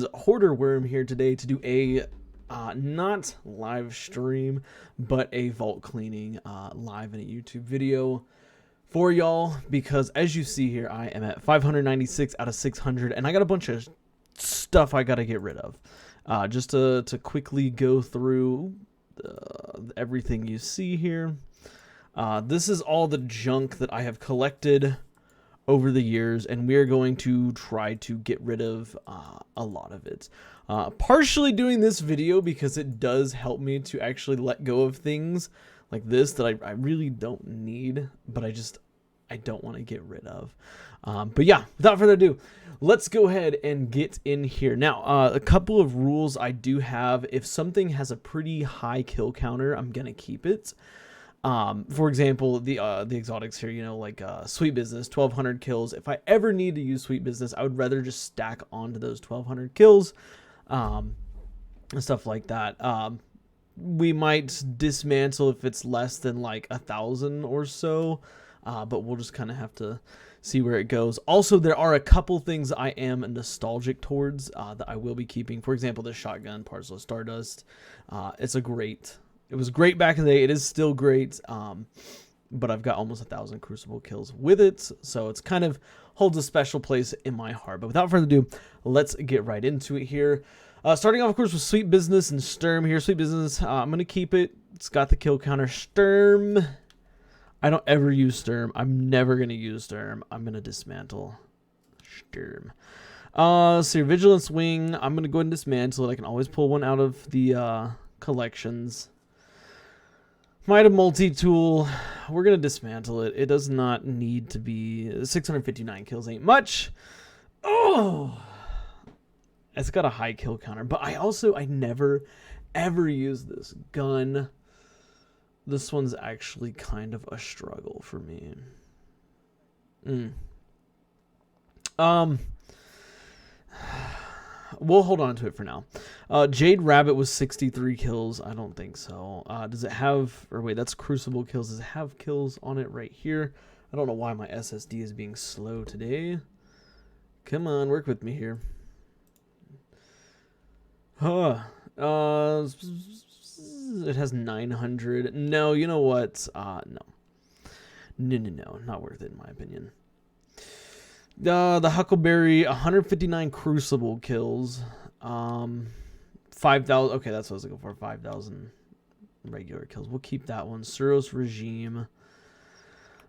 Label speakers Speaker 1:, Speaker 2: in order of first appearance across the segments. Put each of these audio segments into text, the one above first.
Speaker 1: is Hoarder Worm here today to do a not live stream, but a vault cleaning live in a YouTube video for y'all, because as you see here, I am at 596 out of 600, and I got a bunch of stuff I got to get rid of. Just to quickly go through everything you see here. This is all the junk that I have collected over the years, and we are going to try to get rid of a lot of it. Partially doing this video because it does help me to actually let go of things like this that I really don't need, but I don't want to get rid of. But yeah, without further ado, let's go ahead and get in here. Now, a couple of rules I do have. If something has a pretty high kill counter, I'm going to keep it. For example, the exotics here, you know, like Sweet Business, 1,200 kills. If I ever need to use Sweet Business, I would rather just stack onto those 1,200 kills, and stuff like that. We might dismantle if it's less than like 1,000 or so, but we'll just kind of have to see where it goes. Also, there are a couple things I am nostalgic towards that I will be keeping. For example, the shotgun, Parcel of Stardust. It was great back in the day. It is still great, but I've got almost 1,000 Crucible kills with it, so it's kind of holds a special place in my heart. But without further ado, let's get right into it here. Starting off, of course, with Sweet Business and Sturm here. Sweet Business, I'm going to keep it. It's got the kill counter. Sturm, I don't ever use Sturm. I'm never going to use Sturm. I'm going to dismantle Sturm. So your Vigilance Wing, I'm going to go ahead and dismantle it. I can always pull one out of the collections. Might have multi-tool. We're going to dismantle it. It does not need to be... 659 kills ain't much. Oh! It's got a high kill counter. But I never, ever use this gun. This one's actually kind of a struggle for me. We'll hold on to it for now. Jade Rabbit was 63 kills. I don't think so. Does it have... Or wait, that's Crucible kills. Does it have kills on it right here? I don't know why my SSD is being slow today. Come on, work with me here. It has 900. No, you know what? No. No. Not worth it in my opinion. The Huckleberry, 159 Crucible kills. 5,000. Okay, that's what I was looking for. 5,000 regular kills. We'll keep that one. Suros Regime,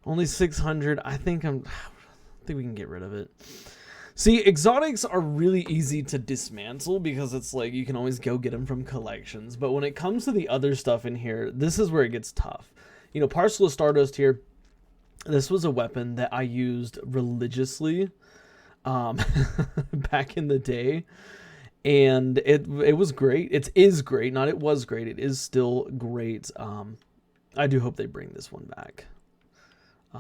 Speaker 1: only 600. I think we can get rid of it. See, exotics are really easy to dismantle because it's like you can always go get them from collections. But when it comes to the other stuff in here, this is where it gets tough. You know, Parcel of Stardust here. This was a weapon that I used religiously back in the day, and it was great. It is great. Not it was great. It is still great. I do hope they bring this one back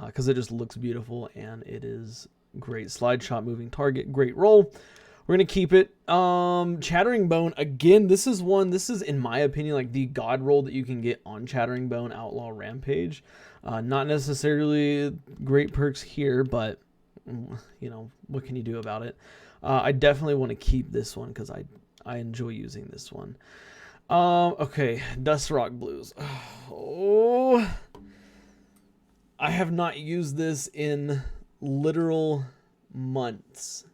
Speaker 1: because it just looks beautiful and it is great. Slide shot, moving target, great roll. We're going to keep it. Chattering Bone, again, this is in my opinion like the god roll that you can get on Chattering Bone Outlaw Rampage. Not necessarily great perks here, but you know, what can you do about it? I definitely want to keep this one because I enjoy using this one. Okay, Dust Rock Blues. Oh, I have not used this in literal months.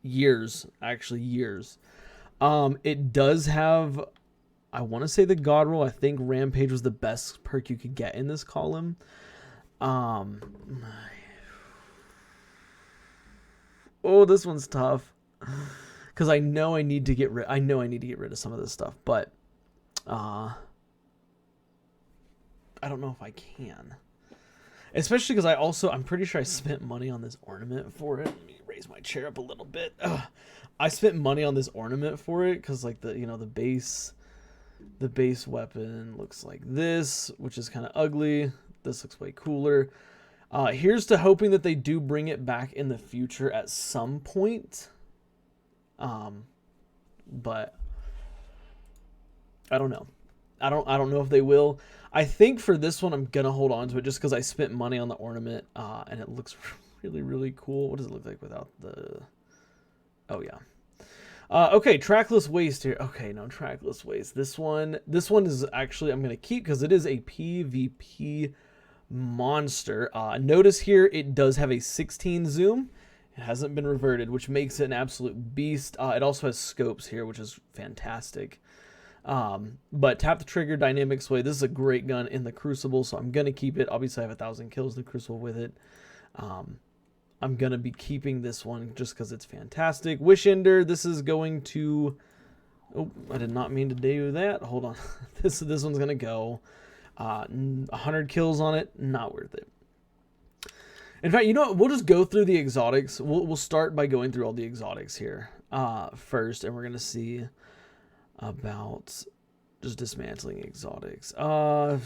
Speaker 1: Years, actually years. It does have, I want to say, the god roll. I think Rampage was the best perk you could get in this column. Oh, this one's tough because I know I need to get rid of some of this stuff, but I don't know if I can. Especially because I'm pretty sure I spent money on this ornament for it. Let me raise my chair up a little bit. I spent money on this ornament for it because like the base weapon looks like this, which is kind of ugly. This looks way cooler. Here's to hoping that they do bring it back in the future at some point. But I don't know. I don't know if they will. I think for this one I'm gonna hold on to it just because I spent money on the ornament, and it looks really, really cool. What does it look like without the... Oh yeah. Okay, Trackless Waste here. Okay, no, Trackless Waste. This one is actually I'm gonna keep because it is a PvP monster. Notice here it does have a 16 zoom. It hasn't been reverted, which makes it an absolute beast. It also has scopes here, which is fantastic. But tap the trigger, dynamic sway. This is a great gun in the Crucible, so I'm gonna keep it. Obviously, I have 1,000 kills in the Crucible with it. I'm gonna be keeping this one just because it's fantastic. Wish Ender. This is going to. Oh, I did not mean to do that. Hold on. This one's gonna go. 100 kills on it. Not worth it. In fact, you know what? We'll just go through the exotics. We'll start by going through all the exotics here first, and we're gonna see about just dismantling exotics. No.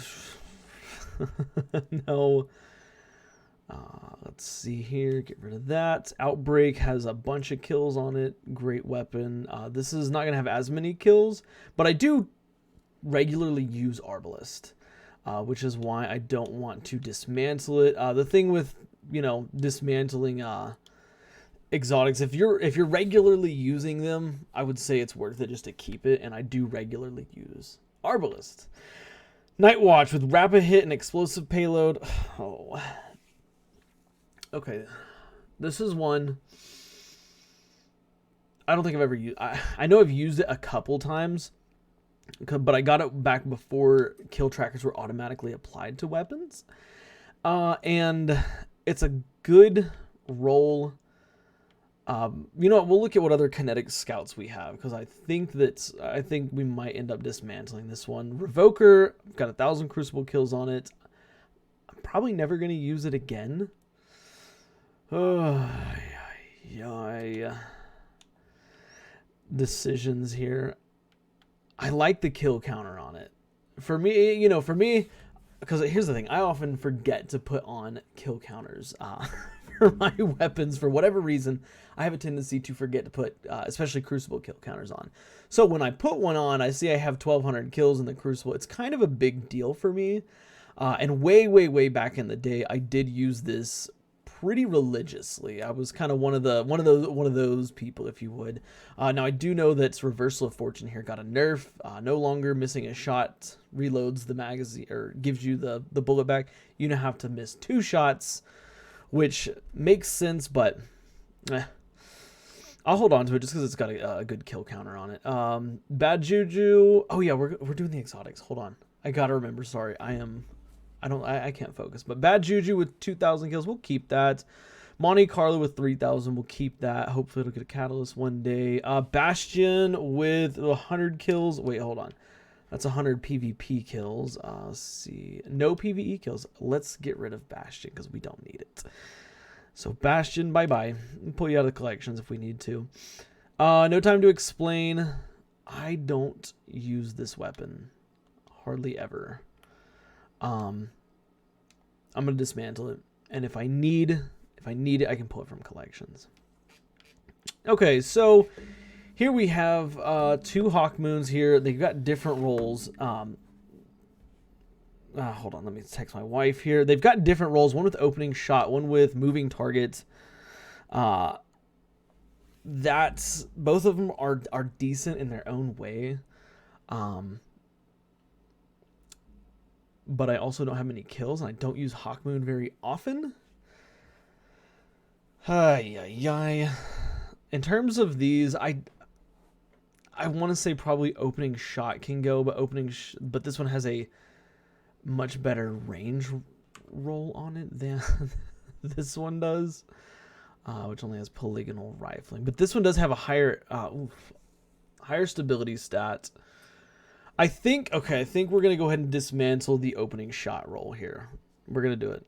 Speaker 1: Let's see here. Get rid of that. Outbreak has a bunch of kills on it. Great weapon. This is not going to have as many kills, but I do regularly use Arbalest, which is why I don't want to dismantle it. The thing with, dismantling exotics, if you're regularly using them, I would say it's worth it just to keep it, and I do regularly use Arbalest. Night Watch with rapid hit and explosive payload. Oh. Okay, this is one I don't think I've ever used. I know I've used it a couple times, but I got it back before kill trackers were automatically applied to weapons. And it's a good roll. You know what? We'll look at what other kinetic scouts we have, because I think we might end up dismantling this one. Revoker, I've got 1,000 Crucible kills on it. I'm probably never going to use it again. Oh, yeah. Decisions here. I like the kill counter on it. For me, because here's the thing, I often forget to put on kill counters for my weapons. For whatever reason, I have a tendency to forget to put, especially Crucible kill counters on. So when I put one on, I see I have 1,200 kills in the Crucible. It's kind of a big deal for me. And way back in the day, I did use this pretty religiously. I was kind of one of those people, if you would. Now I do know that Reversal of Fortune here got a nerf. No longer missing a shot reloads the magazine, or gives you the bullet back. You now have to miss 2 shots, which makes sense, but I'll hold on to it just because it's got a good kill counter on it. Bad Juju. Oh yeah, we're doing the exotics. Hold on, I gotta remember. Sorry, I can't focus. But Bad Juju with 2,000 kills, we'll keep that. Monte Carlo with 3,000, we'll keep that. Hopefully it'll get a catalyst one day. Bastion with 100 kills. Wait, hold on. That's 100 PvP kills. Let's see. No PvE kills. Let's get rid of Bastion because we don't need it. So Bastion, bye-bye. We'll pull you out of the collections if we need to. No Time to Explain. I don't use this weapon. Hardly ever. I'm gonna dismantle it, and if I need it, I can pull it from collections. Okay, so here we have 2 Hawk Moons here. They've got different roles. Hold on, let me text my wife here. They've got different roles. One with opening shot, one with moving target. That's both of them are decent in their own way. But I also don't have many kills, and I don't use Hawk Moon very often. In terms of these, I want to say probably opening shot can go, but this one has a much better range roll on it than this one does, which only has polygonal rifling. But this one does have a higher stability stat. I think we're going to go ahead and dismantle the opening shot roll here. We're going to do it.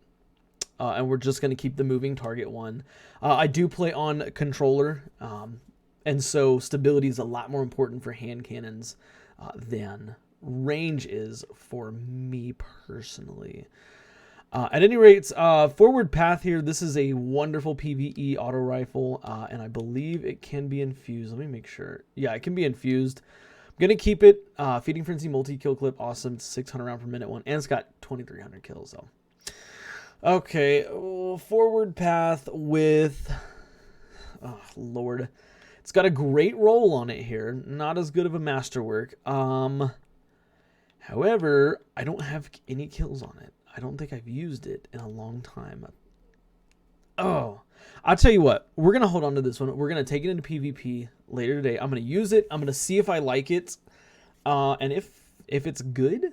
Speaker 1: And we're just going to keep the moving target one. I do play on controller, and so stability is a lot more important for hand cannons than range is for me personally. At any rate, Forward Path here, this is a wonderful PvE auto rifle, and I believe it can be infused. Let me make sure. Yeah, it can be infused. I'm going to keep it. Feeding Frenzy multi-kill clip, awesome. 600 round per minute one, and it's got 2,300 kills, so. Okay, Forward Path with... Oh, Lord. It's got a great roll on it here. Not as good of a masterwork. However, I don't have any kills on it. I don't think I've used it in a long time. Oh, I'll tell you what. We're going to hold on to this one. We're going to take it into PvP later today. I'm going to use it. I'm going to see if I like it. And if it's good,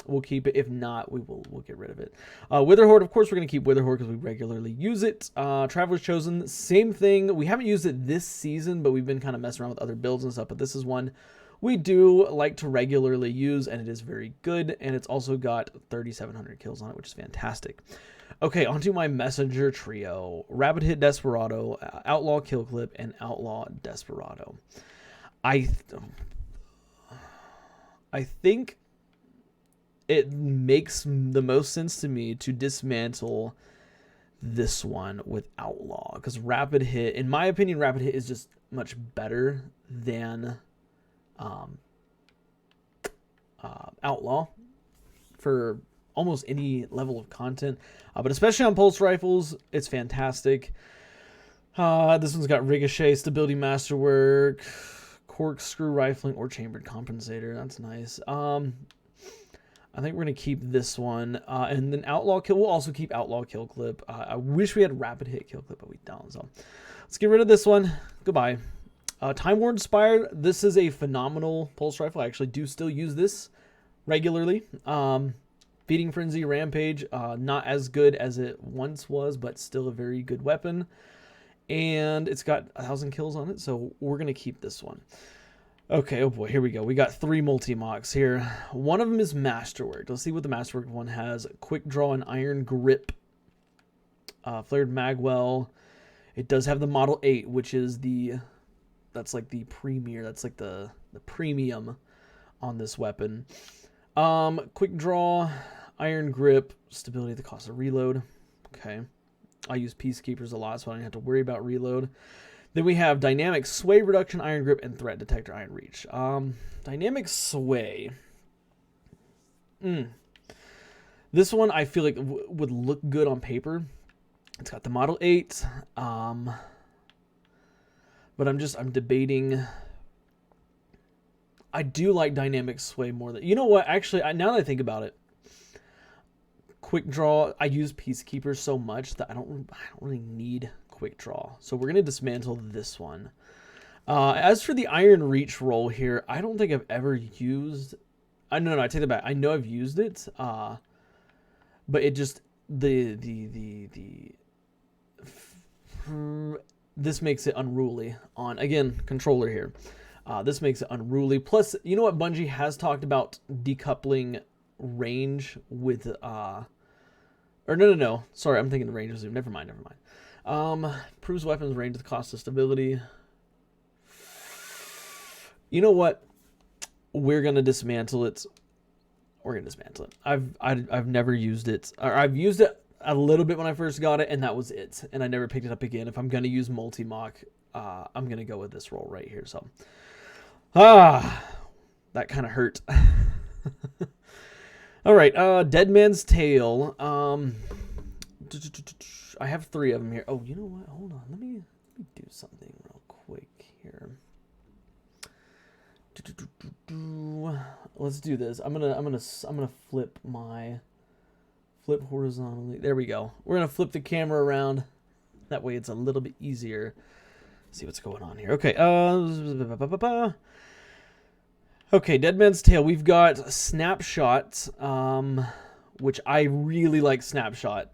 Speaker 1: we'll keep it. If not, we'll get rid of it. Witherhoard, of course, we're going to keep Witherhoard because we regularly use it. Traveler's Chosen, same thing. We haven't used it this season, but we've been kind of messing around with other builds and stuff. But this is one we do like to regularly use, and it is very good. And it's also got 3,700 kills on it, which is fantastic. Okay, onto my messenger trio. Rapid Hit Desperado, Outlaw Kill Clip, and Outlaw Desperado. I think it makes the most sense to me to dismantle this one with Outlaw. Because Rapid Hit, in my opinion, Rapid Hit is just much better than Outlaw for almost any level of content. But especially on pulse rifles, it's fantastic. This one's got Ricochet, Stability Masterwork, Corkscrew Rifling, or Chambered Compensator. That's nice. I think we're going to keep this one. And then Outlaw Kill. We'll also keep Outlaw Kill Clip. I wish we had Rapid Hit Kill Clip, but we don't. So let's get rid of this one. Goodbye. Time War Inspired. This is a phenomenal pulse rifle. I actually do still use this regularly. Feeding Frenzy, Rampage. Not as good as it once was, but still a very good weapon. And it's got 1,000 kills on it, so we're going to keep this one. Okay, oh boy, here we go. We got 3 multi-mocks here. One of them is Masterwork. Let's see what the Masterwork one has. Quick Draw and Iron Grip. Flared Magwell. It does have the Model 8, which is that's like the premier. That's like the premium on this weapon. Quick Draw, Iron Grip, Stability at the cost of reload. Okay. I use Peacekeepers a lot, so I don't have to worry about reload. Then we have Dynamic Sway Reduction, Iron Grip, and Threat Detector, Iron Reach. Dynamic Sway. This one I feel like would look good on paper. It's got the Model 8. But I'm debating. I do like Dynamic Sway more than... You know what? Actually, now that I think about it, Quick Draw, I use Peacekeepers so much that I don't really need Quick Draw. So we're going to dismantle this one. As for the Iron Reach roll here, I don't think I've ever used... No, I take that back. I know I've used it. But it just... This makes it unruly on, again, controller here. This makes it unruly. Plus, you know what? Bungie has talked about decoupling range with... Or no. Sorry, I'm thinking the range was... Never mind. Proves weapons range with the cost of stability. You know what? We're going to dismantle it. I've never used it. Or I've used it a little bit when I first got it, and that was it. And I never picked it up again. If I'm going to use multi-mock, I'm going to go with this roll right here. So, that kind of hurt. All right, Dead Man's Tale. I have 3 of them here. Oh, you know what? Hold on. Let me do something real quick here. Let's do this. I'm gonna flip horizontally. There we go. We're gonna flip the camera around. That way it's a little bit easier. Let's see what's going on here. Okay. Okay, Dead Man's Tale. We've got Snapshot, which I really like. Snapshot.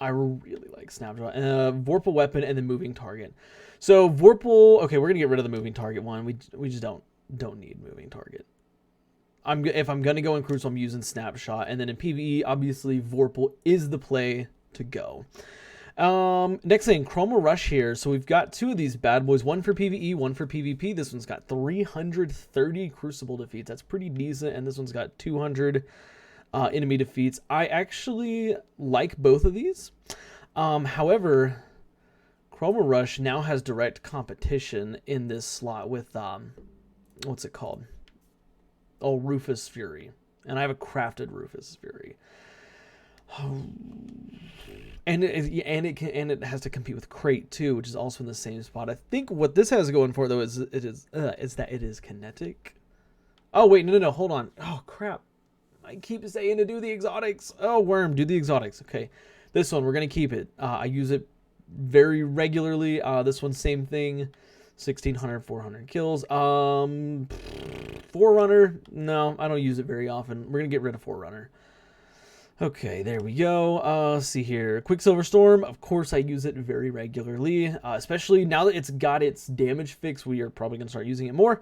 Speaker 1: Vorpal Weapon, and then Moving Target. So Vorpal. Okay, we're gonna get rid of the Moving Target one. We just don't need Moving Target. If I'm gonna go in Crucible, I'm using Snapshot, and then in PvE, obviously Vorpal is the play to go. Next thing, Chroma Rush here. So we've got 2 of these bad boys, one for PvE, one for PvP. This one's got 330 Crucible defeats. That's pretty decent. And this one's got 200 enemy defeats. I actually like both of these. However, Chroma Rush now has direct competition in this slot with, what's it called? Oh, Rufus Fury. And I have a crafted Rufus Fury. And it has to compete with Crate too, which is also in the same spot. I think what this has going for it though is that it is kinetic. Oh wait, no, hold on. Oh crap! I keep saying to do the exotics. Oh worm, do the exotics. Okay, this one we're gonna keep it. I use it very regularly. This one same thing, 1600, 400 kills. Forerunner, no, I don't use it very often. We're gonna get rid of Forerunner. Okay, there we go. Let's see here. Quicksilver Storm, of course I use it very regularly, especially now that it's got its damage fix. We are probably going to start using it more.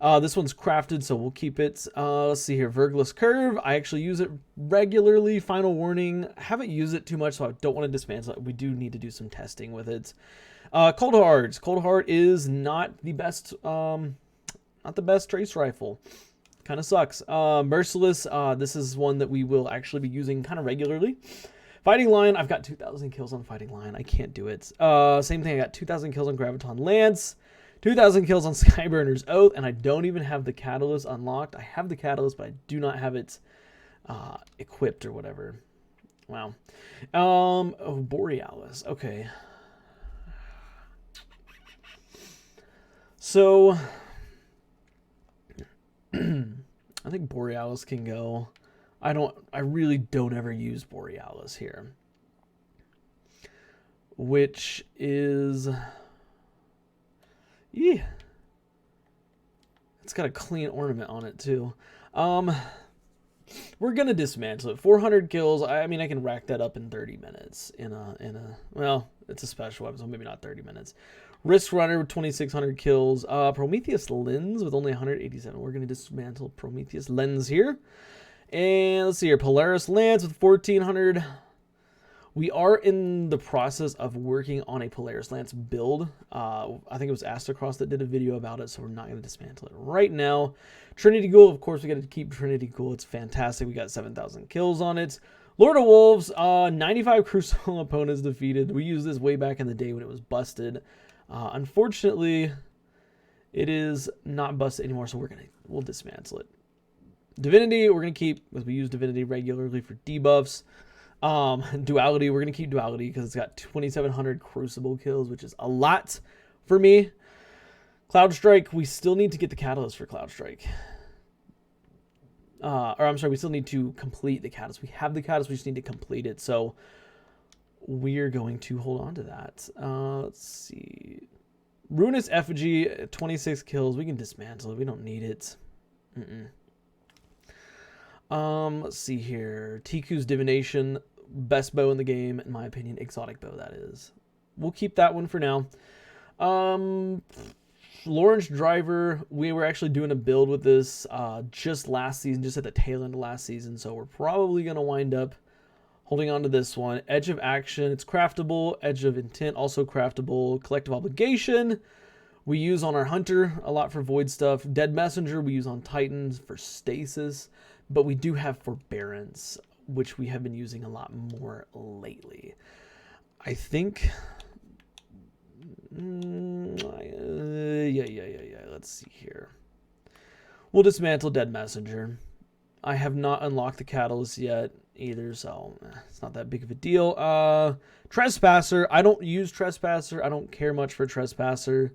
Speaker 1: This one's crafted, so we'll keep it. Let's see here. Vergless Curve, I actually use it regularly. Final Warning, I haven't used it too much, so I don't want to dismantle it. We do need to do some testing with it. Cold Hearts. Cold Heart is not the best, trace rifle. Kind of sucks. Merciless, this is one that we will actually be using kind of regularly. Fighting Lion, I've got 2,000 kills on Fighting Lion. I can't do it. Same thing, I got 2,000 kills on Graviton Lance, 2,000 kills on Skyburner's Oath, and I don't even have the Catalyst unlocked. I have the Catalyst, but I do not have it equipped or whatever. Wow. Oh, Borealis. Okay. So I think Borealis can go. I really don't ever use Borealis here. Which is, yeah. It's got a clean ornament on it too. We're gonna dismantle it. 400 kills. I mean, I can rack that up in 30 minutes. Well, it's a special weapon, so maybe not 30 minutes. Risk Runner with 2,600 kills. Prometheus Lens with only 187. We're going to dismantle Prometheus Lens here. And let's see here. Polaris Lance with 1,400. We are in the process of working on a Polaris Lance build. I think it was Astacross that did a video about it, so we're not going to dismantle it right now. Trinity Ghoul, of course, we got to keep Trinity Ghoul. It's fantastic. We got 7,000 kills on it. Lord of Wolves, 95 Crucible opponents defeated. We used this way back in the day when it was busted. Unfortunately, it is not busted anymore, so we'll dismantle it. Divinity, we're gonna keep, because we use Divinity regularly for debuffs. Duality, we're gonna keep Duality because it's got 2,700 Crucible kills, which is a lot for me. Cloud Strike, we still need to get the Catalyst for Cloud Strike. Or I'm sorry, we still need to complete the Catalyst. We have the Catalyst, we just need to complete it. So we're going to hold on to that. Let's see. Ruinous Effigy, 26 kills. We can dismantle it. We don't need it. Let's see here. Tiku's Divination, best bow in the game, in my opinion. Exotic bow, that is. We'll keep that one for now. Lawrence Driver, we were actually doing a build with this just last season, just at the tail end of last season. So we're probably going to wind up holding on to this one. Edge of Action, it's craftable. Edge of Intent, also craftable. Collective Obligation, we use on our Hunter a lot for void stuff. Dead Messenger, we use on Titans for stasis. But we do have Forbearance, which we have been using a lot more lately. I think, yeah. Let's see here. We'll dismantle Dead Messenger. I have not unlocked the Catalyst yet either, so it's not that big of a deal. Trespasser, I don't use Trespasser. I don't care much for Trespasser.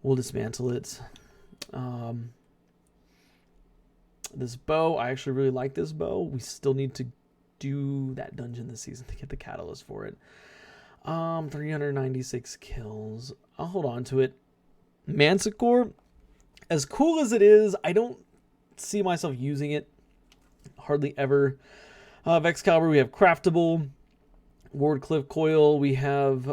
Speaker 1: We'll dismantle it. This bow, I actually really like this bow. We still need to do that dungeon this season to get the Catalyst for it. 396 kills. I'll hold on to it. Manticore, as cool as it is, I don't see myself using it hardly ever. Vexcalibur, we have craftable. Wardcliff Coil, we have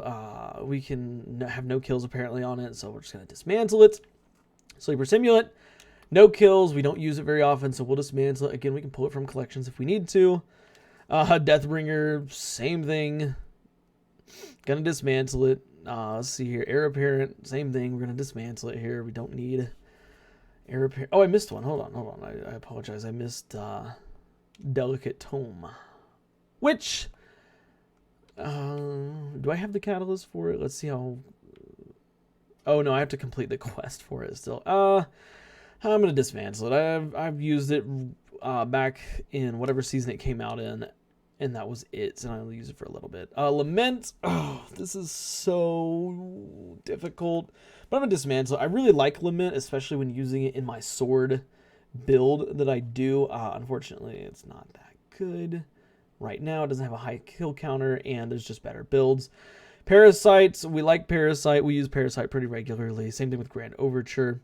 Speaker 1: we can have no kills apparently on it, so we're just gonna dismantle it. Sleeper Simulant, no kills. We don't use it very often, so we'll dismantle it. Again, we can pull it from collections if we need to. Deathbringer, same thing. Gonna dismantle it. Let's see here. Heir Apparent, same thing. We're gonna dismantle it here. We don't need Heir Apparent. Oh, I missed one. Hold on. I apologize. I missed Delicate Tome. Which, do I have the Catalyst for it? Let's see how. Oh no, I have to complete the quest for it still. I'm gonna dismantle it. I've used it back in whatever season it came out in, and that was it, and I'll use it for a little bit. Lament, oh, this is so difficult, but I'm gonna dismantle. I really like Lament, especially when using it in my sword build that I do. Unfortunately, it's not that good right now. It doesn't have a high kill counter, and there's just better builds. Parasites, we like Parasite. We use Parasite pretty regularly. Same thing with Grand Overture.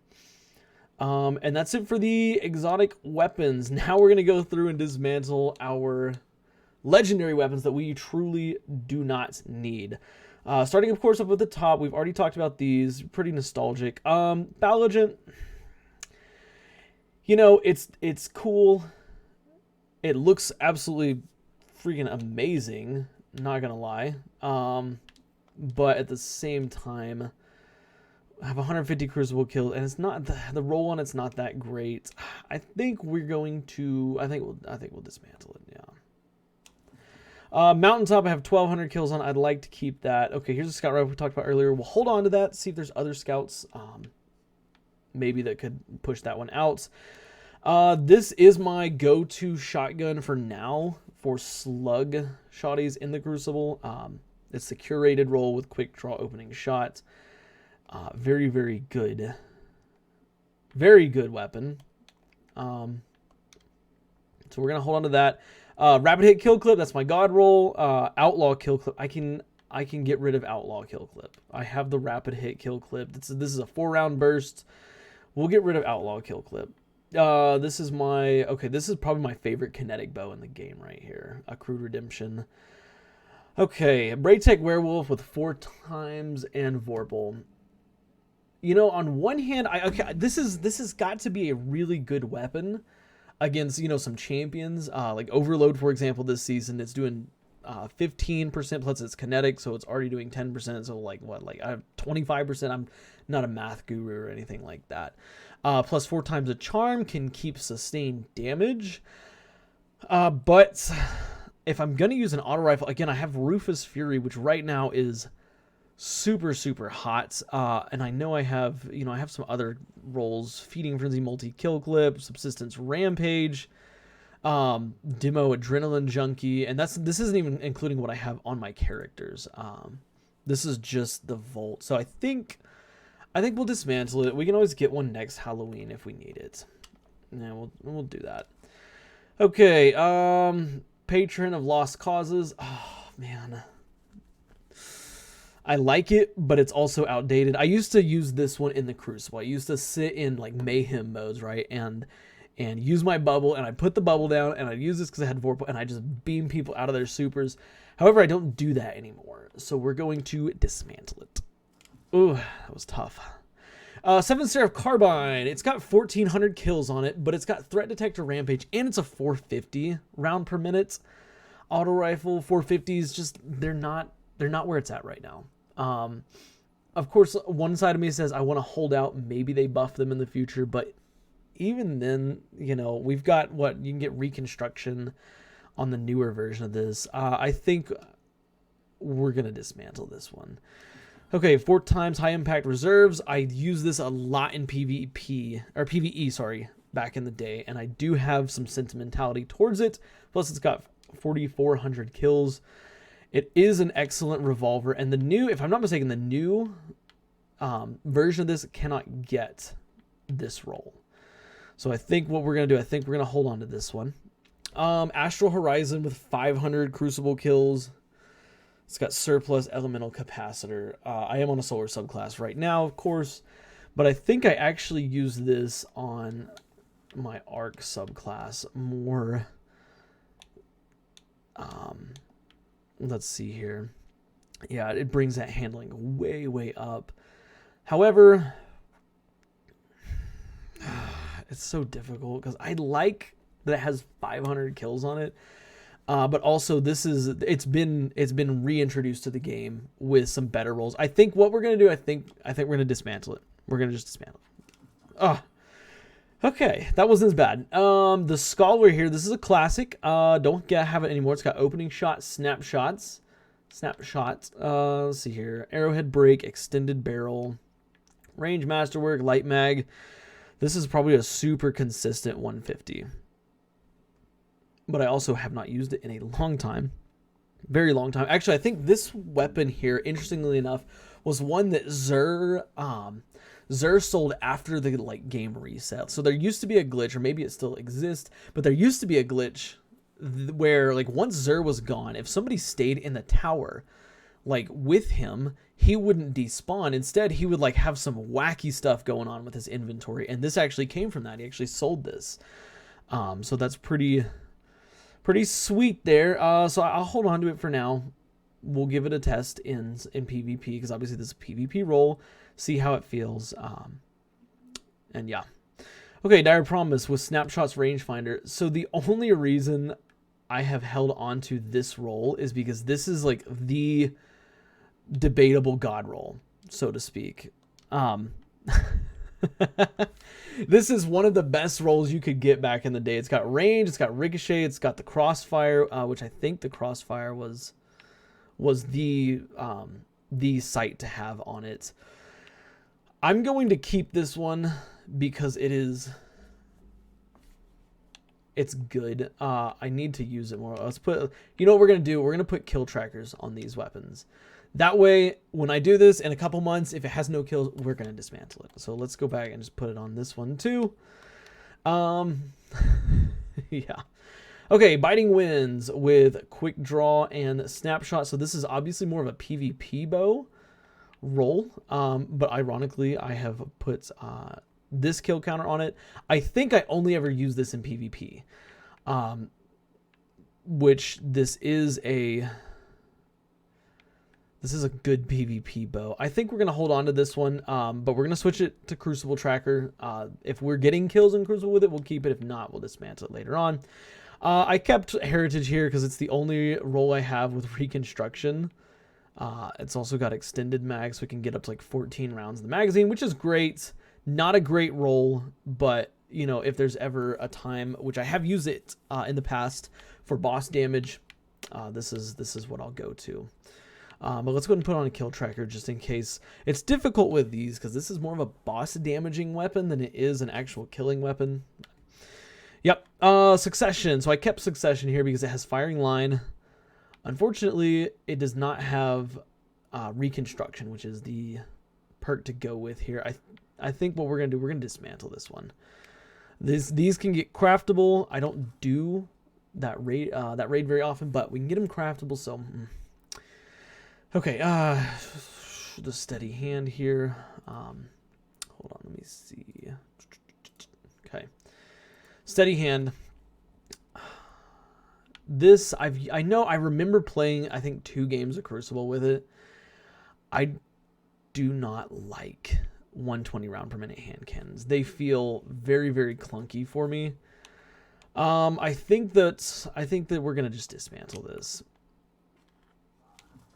Speaker 1: And that's it for the exotic weapons. Now we're going to go through and dismantle our legendary weapons that we truly do not need. Starting, of course, up at the top. We've already talked about these. Pretty nostalgic. Battle Legend, you know, it's cool. It looks absolutely freaking amazing. Not going to lie. But at the same time, I have 150 crucible kills, and it's not the roll on it's not that great. I think we're going to I think we'll dismantle it. Yeah. Mountaintop, I have 1200 kills on. I'd like to keep that. Okay, here's a scout rifle we talked about earlier. We'll hold on to that, see if there's other scouts maybe that could push that one out. This is my go-to shotgun for now for slug shotties in the Crucible. It's the curated roll with quick draw opening shot. Very, very good. Very good weapon. So we're going to hold on to that. Rapid hit kill clip, that's my god roll. Outlaw kill clip, I can get rid of outlaw kill clip. I have the rapid hit kill clip. This is a 4-round burst. We'll get rid of outlaw kill clip. This is probably my favorite kinetic bow in the game right here. Accrued Redemption. Okay, Braytech Werewolf with 4 times and Vorpal. You know, on one hand, this has got to be a really good weapon against, you know, some champions. Like Overload, for example, this season, it's doing 15% plus it's kinetic, so it's already doing 10%. So like what? Like I have 25%. I'm not a math guru or anything like that. Plus 4 times a charm can keep sustained damage. But if I'm gonna use an auto rifle, again, I have Rufus Fury, which right now is super, super hot. And I know I have some other roles: Feeding Frenzy, Multi-Kill Clip, Subsistence Rampage, Demo Adrenaline Junkie, and this isn't even including what I have on my characters. This is just the Volt. So I think we'll dismantle it. We can always get one next Halloween if we need it. Yeah, we'll do that. Okay, Patron of Lost Causes. Oh man, I like it, but it's also outdated. I used to use this one in the Crucible. I used to sit in like mayhem modes, right, and use my bubble, and I put the bubble down, and I'd use this because I had Vorpal, and I just beam people out of their supers. However, I don't do that anymore, so we're going to dismantle it. Ooh, that was tough. Seven Seraph Carbine. It's got 1,400 kills on it, but it's got Threat Detector Rampage, and it's a 450 round per minute. Auto rifle 450s, just they're not where it's at right now. Of course, one side of me says I want to hold out. Maybe they buff them in the future, but even then, you know, we've got what you can get reconstruction on the newer version of this. I think we're gonna dismantle this one. Okay, 4 times high impact reserves. I use this a lot in PvE, sorry, back in the day, and I do have some sentimentality towards it. Plus, it's got 4,400 kills. It is an excellent revolver, and the new, if I'm not mistaken, the new version of this cannot get this roll. So I think what we're gonna do, we're gonna hold on to this one. Astral Horizon with 500 Crucible kills. It's got surplus elemental capacitor. I am on a solar subclass right now, of course, but I think I actually use this on my arc subclass more. Let's see here. Yeah, it brings that handling way, way up. However, it's so difficult because I like that it has 500 kills on it. But also it's been reintroduced to the game with some better rolls. I think what we're gonna do, I think we're gonna dismantle it. We're gonna just dismantle it. Okay, that wasn't as bad. The Scholar here, this is a classic. Don't have it anymore. It's got opening shot, snapshots. Let's see here. Arrowhead break, extended barrel, range masterwork, light mag. This is probably a super consistent 150. but I also have not used it in a long time. Very long time. Actually, I think this weapon here, interestingly enough, was one that Xur sold after the game reset. So there used to be a glitch, or maybe it still exists, but there used to be a glitch where once Xur was gone, if somebody stayed in the tower with him, he wouldn't despawn. Instead, he would have some wacky stuff going on with his inventory, and this actually came from that. He actually sold this. So that's pretty sweet there. So I'll hold on to it for now. We'll give it a test in PvP, because obviously this is a PvP role. See how it feels. And yeah. Okay, Dire Promise with Snapshots Rangefinder. So the only reason I have held on to this role is because this is the debatable god role, so to speak. This is one of the best roles you could get back in the day. It's got range, it's got ricochet, it's got the crossfire, which I think the crossfire was the sight to have on it. I'm going to keep this one because it's good. I need to use it more. Let's put, you know what we're going to do? We're going to put kill trackers on these weapons. That way, when I do this in a couple months, if it has no kills, we're going to dismantle it. So let's go back and just put it on this one too. Yeah. Okay, Biting Winds with Quick Draw and Snapshot. So this is obviously more of a PvP bow roll. But ironically, I have put this kill counter on it. I think I only ever use this in PvP. Which this is a good PvP bow. I think we're going to hold on to this one, but we're going to switch it to Crucible Tracker. If we're getting kills in Crucible with it, we'll keep it. If not, we'll dismantle it later on. I kept Heritage here because it's the only role I have with Reconstruction. It's also got extended mag, so we can get up to 14 rounds in the magazine, which is great. Not a great role, but if there's ever a time, which I have used it in the past for boss damage, this is what I'll go to. But let's go ahead and put on a kill tracker just in case. It's difficult with these because this is more of a boss damaging weapon than it is an actual killing weapon. Yep. Succession. So I kept Succession here because it has firing line. Unfortunately, it does not have Reconstruction, which is the perk to go with here. I think what we're gonna do, we're gonna dismantle this one. These can get craftable. I don't do that raid very often, but we can get them craftable. So. Okay, the steady hand here. Hold on, let me see. Okay, steady hand. This I know I remember playing I think 2 games of Crucible with it. I do not like 120 round per minute hand cannons. They feel very, very clunky for me. I think that we're gonna just dismantle this.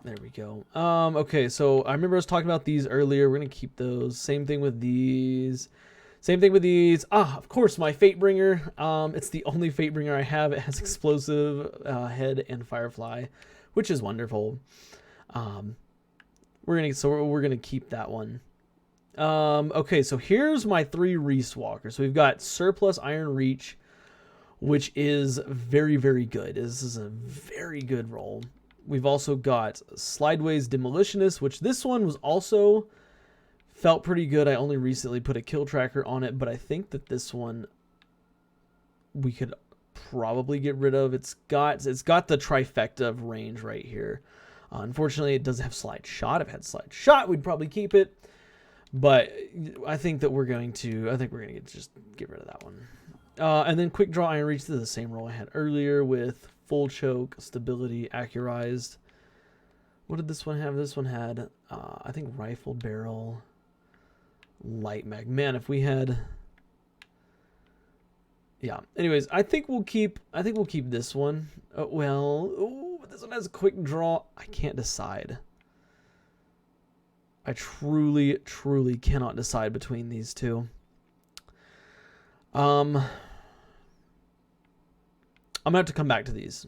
Speaker 1: There we go. Okay, so I remember I was talking about these earlier. We're going to keep those. Same thing with these. Same thing with these. Of course, my Fatebringer. It's the only Fatebringer I have. It has explosive head and Firefly, which is wonderful. We're gonna keep that one. Okay, so here's my 3 Reese Walkers. So we've got Surplus Iron Reach, which is very, very good. This is a very good roll. We've also got Slideways Demolitionist, which this one was also felt pretty good. I only recently put a kill tracker on it, but I think that this one we could probably get rid of. It's got the trifecta of range right here. Unfortunately, it doesn't have Slide Shot. If it had Slide Shot, we'd probably keep it. But I think that we're going to just get rid of that one. And then Quick Draw Iron Reach. This is the same roll I had earlier with Full Choke, Stability, Accurized. What did this one have? This one had, I think, Rifle Barrel, Light Mag. Man, if we had, yeah. Anyways, I think we'll keep this one. This one has a Quick Draw. I can't decide. I truly, truly cannot decide between these two. I'm gonna have to come back to these.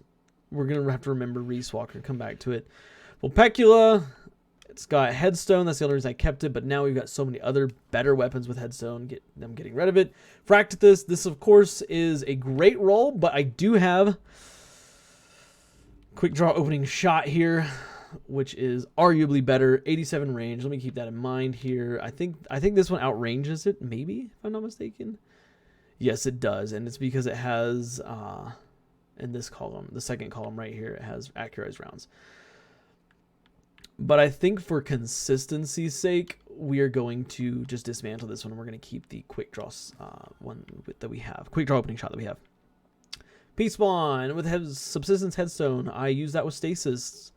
Speaker 1: We're gonna have to remember Reese Walker, come back to it. Vulpecula, It's got Headstone. That's the only reason I kept it. But now we've got so many other better weapons with Headstone. I'm getting rid of it. Fractus. This, of course, is a great roll. But I do have Quick Draw Opening Shot here, which is arguably better. 87 range. Let me keep that in mind here. I think this one outranges it, maybe, if I'm not mistaken. Yes, it does. And it's because it has, in this column, the second column right here, it has accurized rounds. But I think for consistency's sake, we are going to just dismantle this one. And we're going to keep the quick draw one that we have. Quick draw opening shot that we have. Peace Spawn with Subsistence Headstone. I use that with Stasis.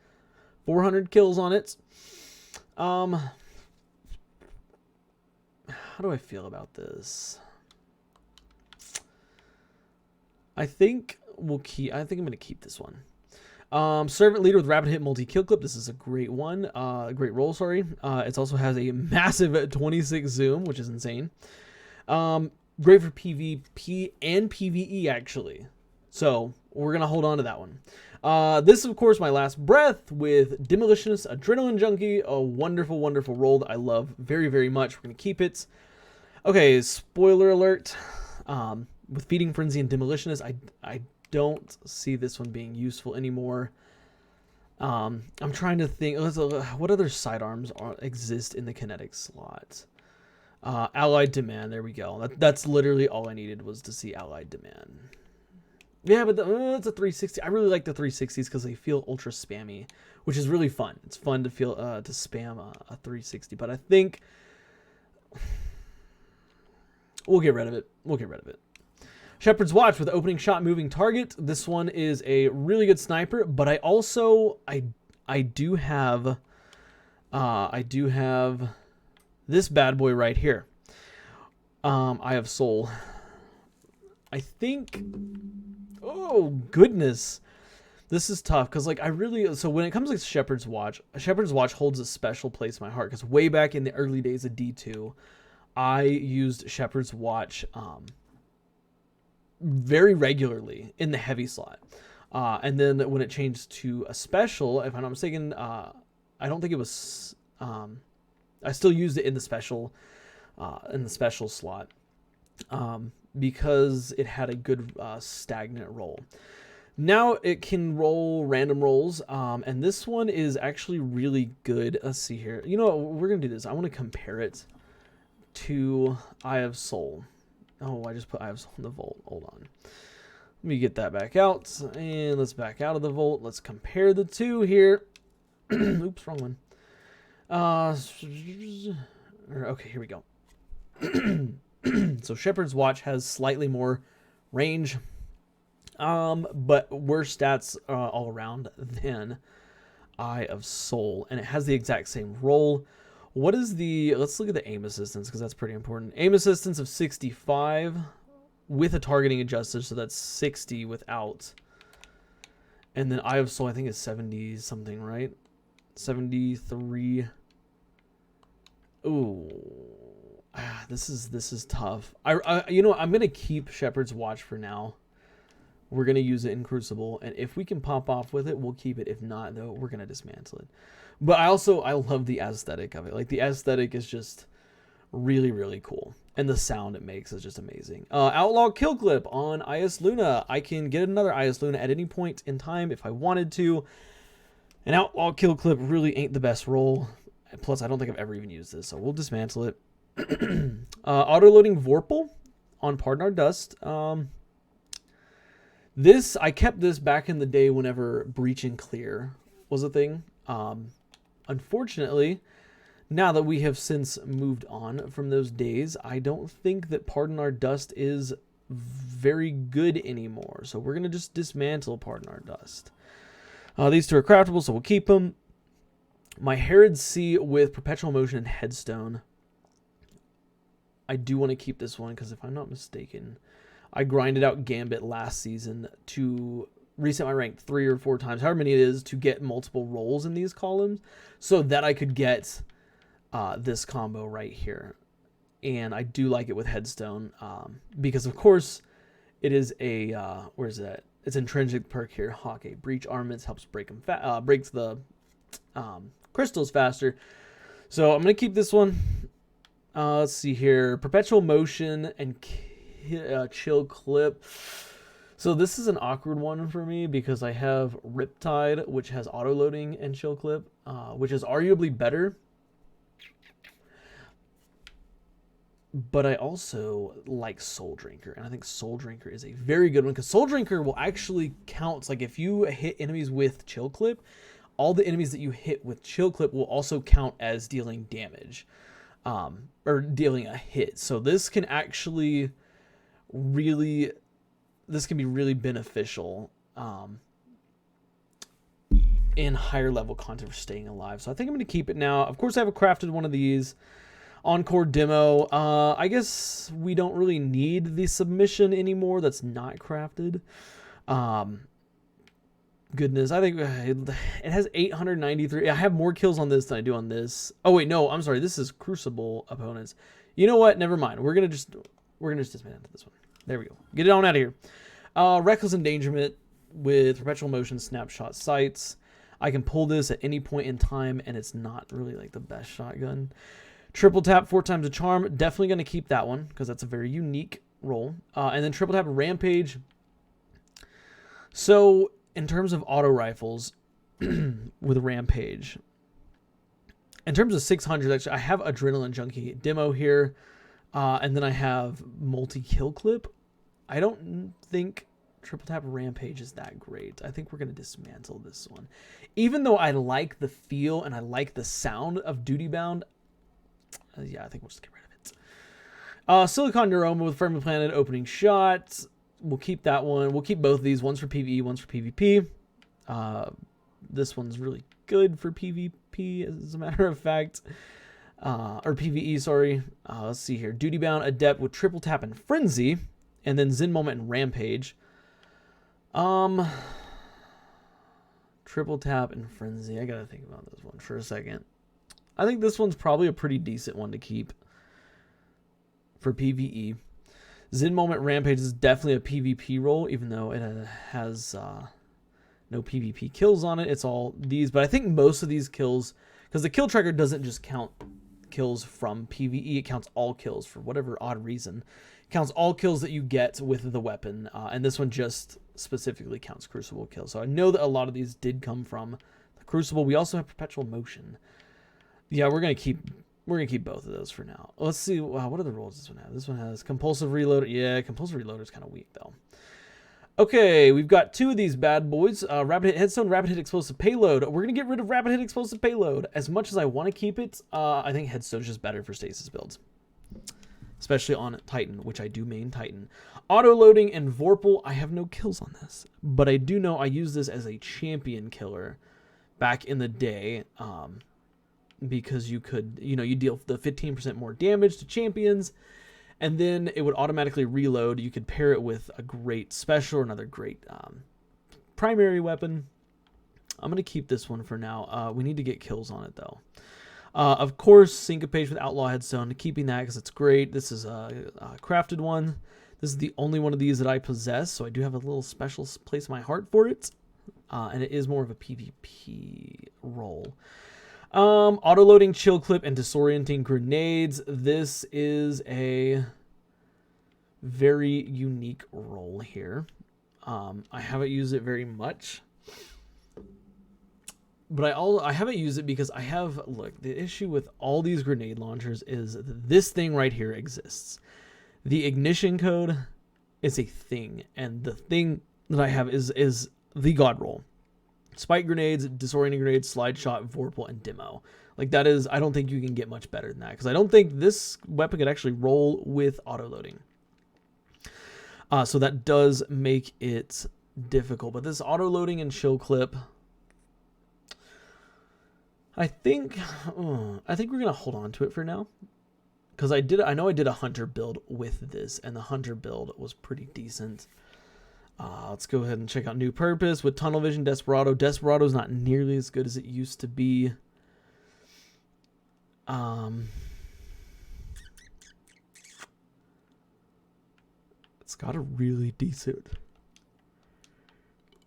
Speaker 1: 400 kills on it. How do I feel about this? I think I'm going to keep this one. Servant Leader with Rapid Hit Multi-Kill Clip. This is a great one. Great roll, sorry. It also has a massive 26 zoom, which is insane. Great for PvP and PvE, actually. So, we're going to hold on to that one. This is, of course, my last breath with Demolitionist Adrenaline Junkie. A wonderful, wonderful roll that I love very, very much. We're going to keep it. Okay, spoiler alert. With Feeding Frenzy and Demolitionist, I don't see this one being useful anymore. I'm trying to think. What other sidearms exist in the kinetic slot? Allied Demand. There we go. That's literally all I needed was to see Allied Demand. Yeah, but it's a 360. I really like the 360s because they feel ultra spammy, which is really fun. It's fun to feel to spam a 360. But I think we'll get rid of it. We'll get rid of it. Shepherd's Watch with Opening Shot Moving Target. This one is a really good sniper, but I also I do have this bad boy right here. Eye of Soul. I think, oh goodness, this is tough because like so when it comes to Shepherd's Watch holds a special place in my heart because way back in the early days of D2, I used Shepherd's Watch very regularly in the heavy slot. And then when it changed to a special, if I'm not mistaken, I don't think it was, I still used it in the special slot, because it had a good, stagnant roll. Now it can roll random rolls. And this one is actually really good. Let's see here. You know what? We're going to do this. I want to compare it to Eye of Soul. Oh, I just put Eye of Soul in the Vault. Hold on. Let me get that back out. And let's back out of the Vault. Let's compare the two here. Oops, wrong one. Okay, here we go. So Shepherd's Watch has slightly more range, but worse stats all around than Eye of Soul. And it has the exact same roll. What is the, let's look at the aim assistance because that's pretty important. Aim assistance of 65 with a targeting adjuster, so that's 60 without. And then Eye of Soul I think is 70 something, right? 73. Ooh. This is tough. You know what? I'm going to keep Shepherd's Watch for now. We're going to use it in Crucible, and if we can pop off with it, we'll keep it. If not, though, we're going to dismantle it. But I love the aesthetic of it. Like, the aesthetic is just really, really cool. And the sound it makes is just amazing. Outlaw Kill Clip on IS Luna. I can get another IS Luna at any point in time if I wanted to. An Outlaw Kill Clip really ain't the best roll. Plus, I don't think I've ever even used this, so we'll dismantle it. Auto-loading Vorpal on Pardon Our Dust. I kept this back in the day whenever Breach and Clear was a thing. Unfortunately, now that we have since moved on from those days, I don't think that Pardon Our Dust is very good anymore. So we're going to just dismantle Pardon Our Dust. These two are craftable, so we'll keep them. My Harrod Sea with Perpetual Motion and Headstone. I do want to keep this one because if I'm not mistaken, I grinded out Gambit last season to reset my rank 3 or 4 times, however many it is, to get multiple rolls in these columns so that I could get this combo right here. And I do like it with Headstone because, of course, it is a, where is that? It's intrinsic perk here. Hawk 8 Breach Armaments helps break them breaks the crystals faster. So I'm going to keep this one. Let's see here. Perpetual motion and chill clip. So this is an awkward one for me because I have Riptide, which has auto loading and chill clip, which is arguably better. But I also like Soul Drinker, and I think Soul Drinker is a very good one because Soul Drinker will actually count. Like if you hit enemies with chill clip, all the enemies that you hit with chill clip will also count as dealing damage, or dealing a hit. So this can actually really, this can be really beneficial in higher level content for staying alive. So I think I'm going to keep it now. Of course, I have a crafted one of these. Encore demo. I guess we don't really need the submission anymore. That's not crafted. Goodness, I think it has 893. I have more kills on this than I do on this. Oh wait, no, I'm sorry. This is Crucible opponents. You know what? Never mind. We're gonna just dismantle this one. There we go. Get it on out of here. Reckless Endangerment with Perpetual Motion Snapshot Sights. I can pull this at any point in time, and it's not really like the best shotgun. Triple tap 4 times a charm. Definitely going to keep that one because that's a very unique roll. And then triple tap Rampage. So in terms of auto rifles with Rampage, in terms of 600, actually, I have Adrenaline Junkie demo here. And then I have multi-kill clip. I don't think triple tap Rampage is that great. I think we're going to dismantle this one. Even though I like the feel and I like the sound of Duty Bound, yeah, I think we'll just get rid of it. Silicon Neuroma with Fermi Planet opening shot. We'll keep that one. We'll keep both of these. One's for PvE, one's for PvP. This one's really good for PvP, as a matter of fact. Or PvE, sorry. Let's see here. Duty Bound Adept with triple tap and Frenzy. And then Zen Moment and Rampage. Triple tap and Frenzy. I gotta think about this one for a second. I think this one's probably a pretty decent one to keep for PvE. Zen Moment Rampage is definitely a PvP roll, even though it has no PvP kills on it. It's all these, but I think most of these kills, because the kill tracker doesn't just count kills from PvE, it counts all kills for whatever odd reason. It counts all kills that you get with the weapon, and this one just specifically counts Crucible kills. So I know that a lot of these did come from the Crucible. We also have Perpetual Motion. Yeah, we're gonna keep both of those for now. Let's see. Wow, what are the rolls this one has? This one has Compulsive Reload. Yeah, Compulsive Reloader is kind of weak though. Okay, we've got 2 of these bad boys. Rapid Hit Headstone, Rapid Hit Explosive Payload. We're gonna get rid of Rapid Hit Explosive Payload. As much as I want to keep it, I think Headstone's just better for stasis builds, especially on Titan, which I do main Titan. Auto loading and Vorpal. I have no kills on this, but I do know I use this as a champion killer back in the day. Because you could, you deal the 15% more damage to champions, and then it would automatically reload. You could pair it with a great special or another great primary weapon. I'm going to keep this one for now. We need to get kills on it, though. Of course, Syncopation with Outlaw Headstone. Keeping that because it's great. This is a crafted one. This is the only one of these that I possess, so I do have a little special place in my heart for it. And it is more of a PvP role. Auto-loading chill clip and disorienting grenades. This is a very unique role here. I haven't used it very much, but I haven't used it because I have, look, the issue with all these grenade launchers is this thing right here exists. The ignition code is a thing, and the thing that I have is the God roll. Spike grenades, disorienting grenades, slide shot, Vorpal, and demo. Like that is, I don't think you can get much better than that because I don't think this weapon could actually roll with auto loading. So that does make it difficult. But this auto loading and chill clip, I think we're gonna hold on to it for now because I know I did a hunter build with this, and the hunter build was pretty decent. Let's go ahead and check out New Purpose with Tunnel Vision, Desperado. Desperado is not nearly as good as it used to be. It's got a really decent...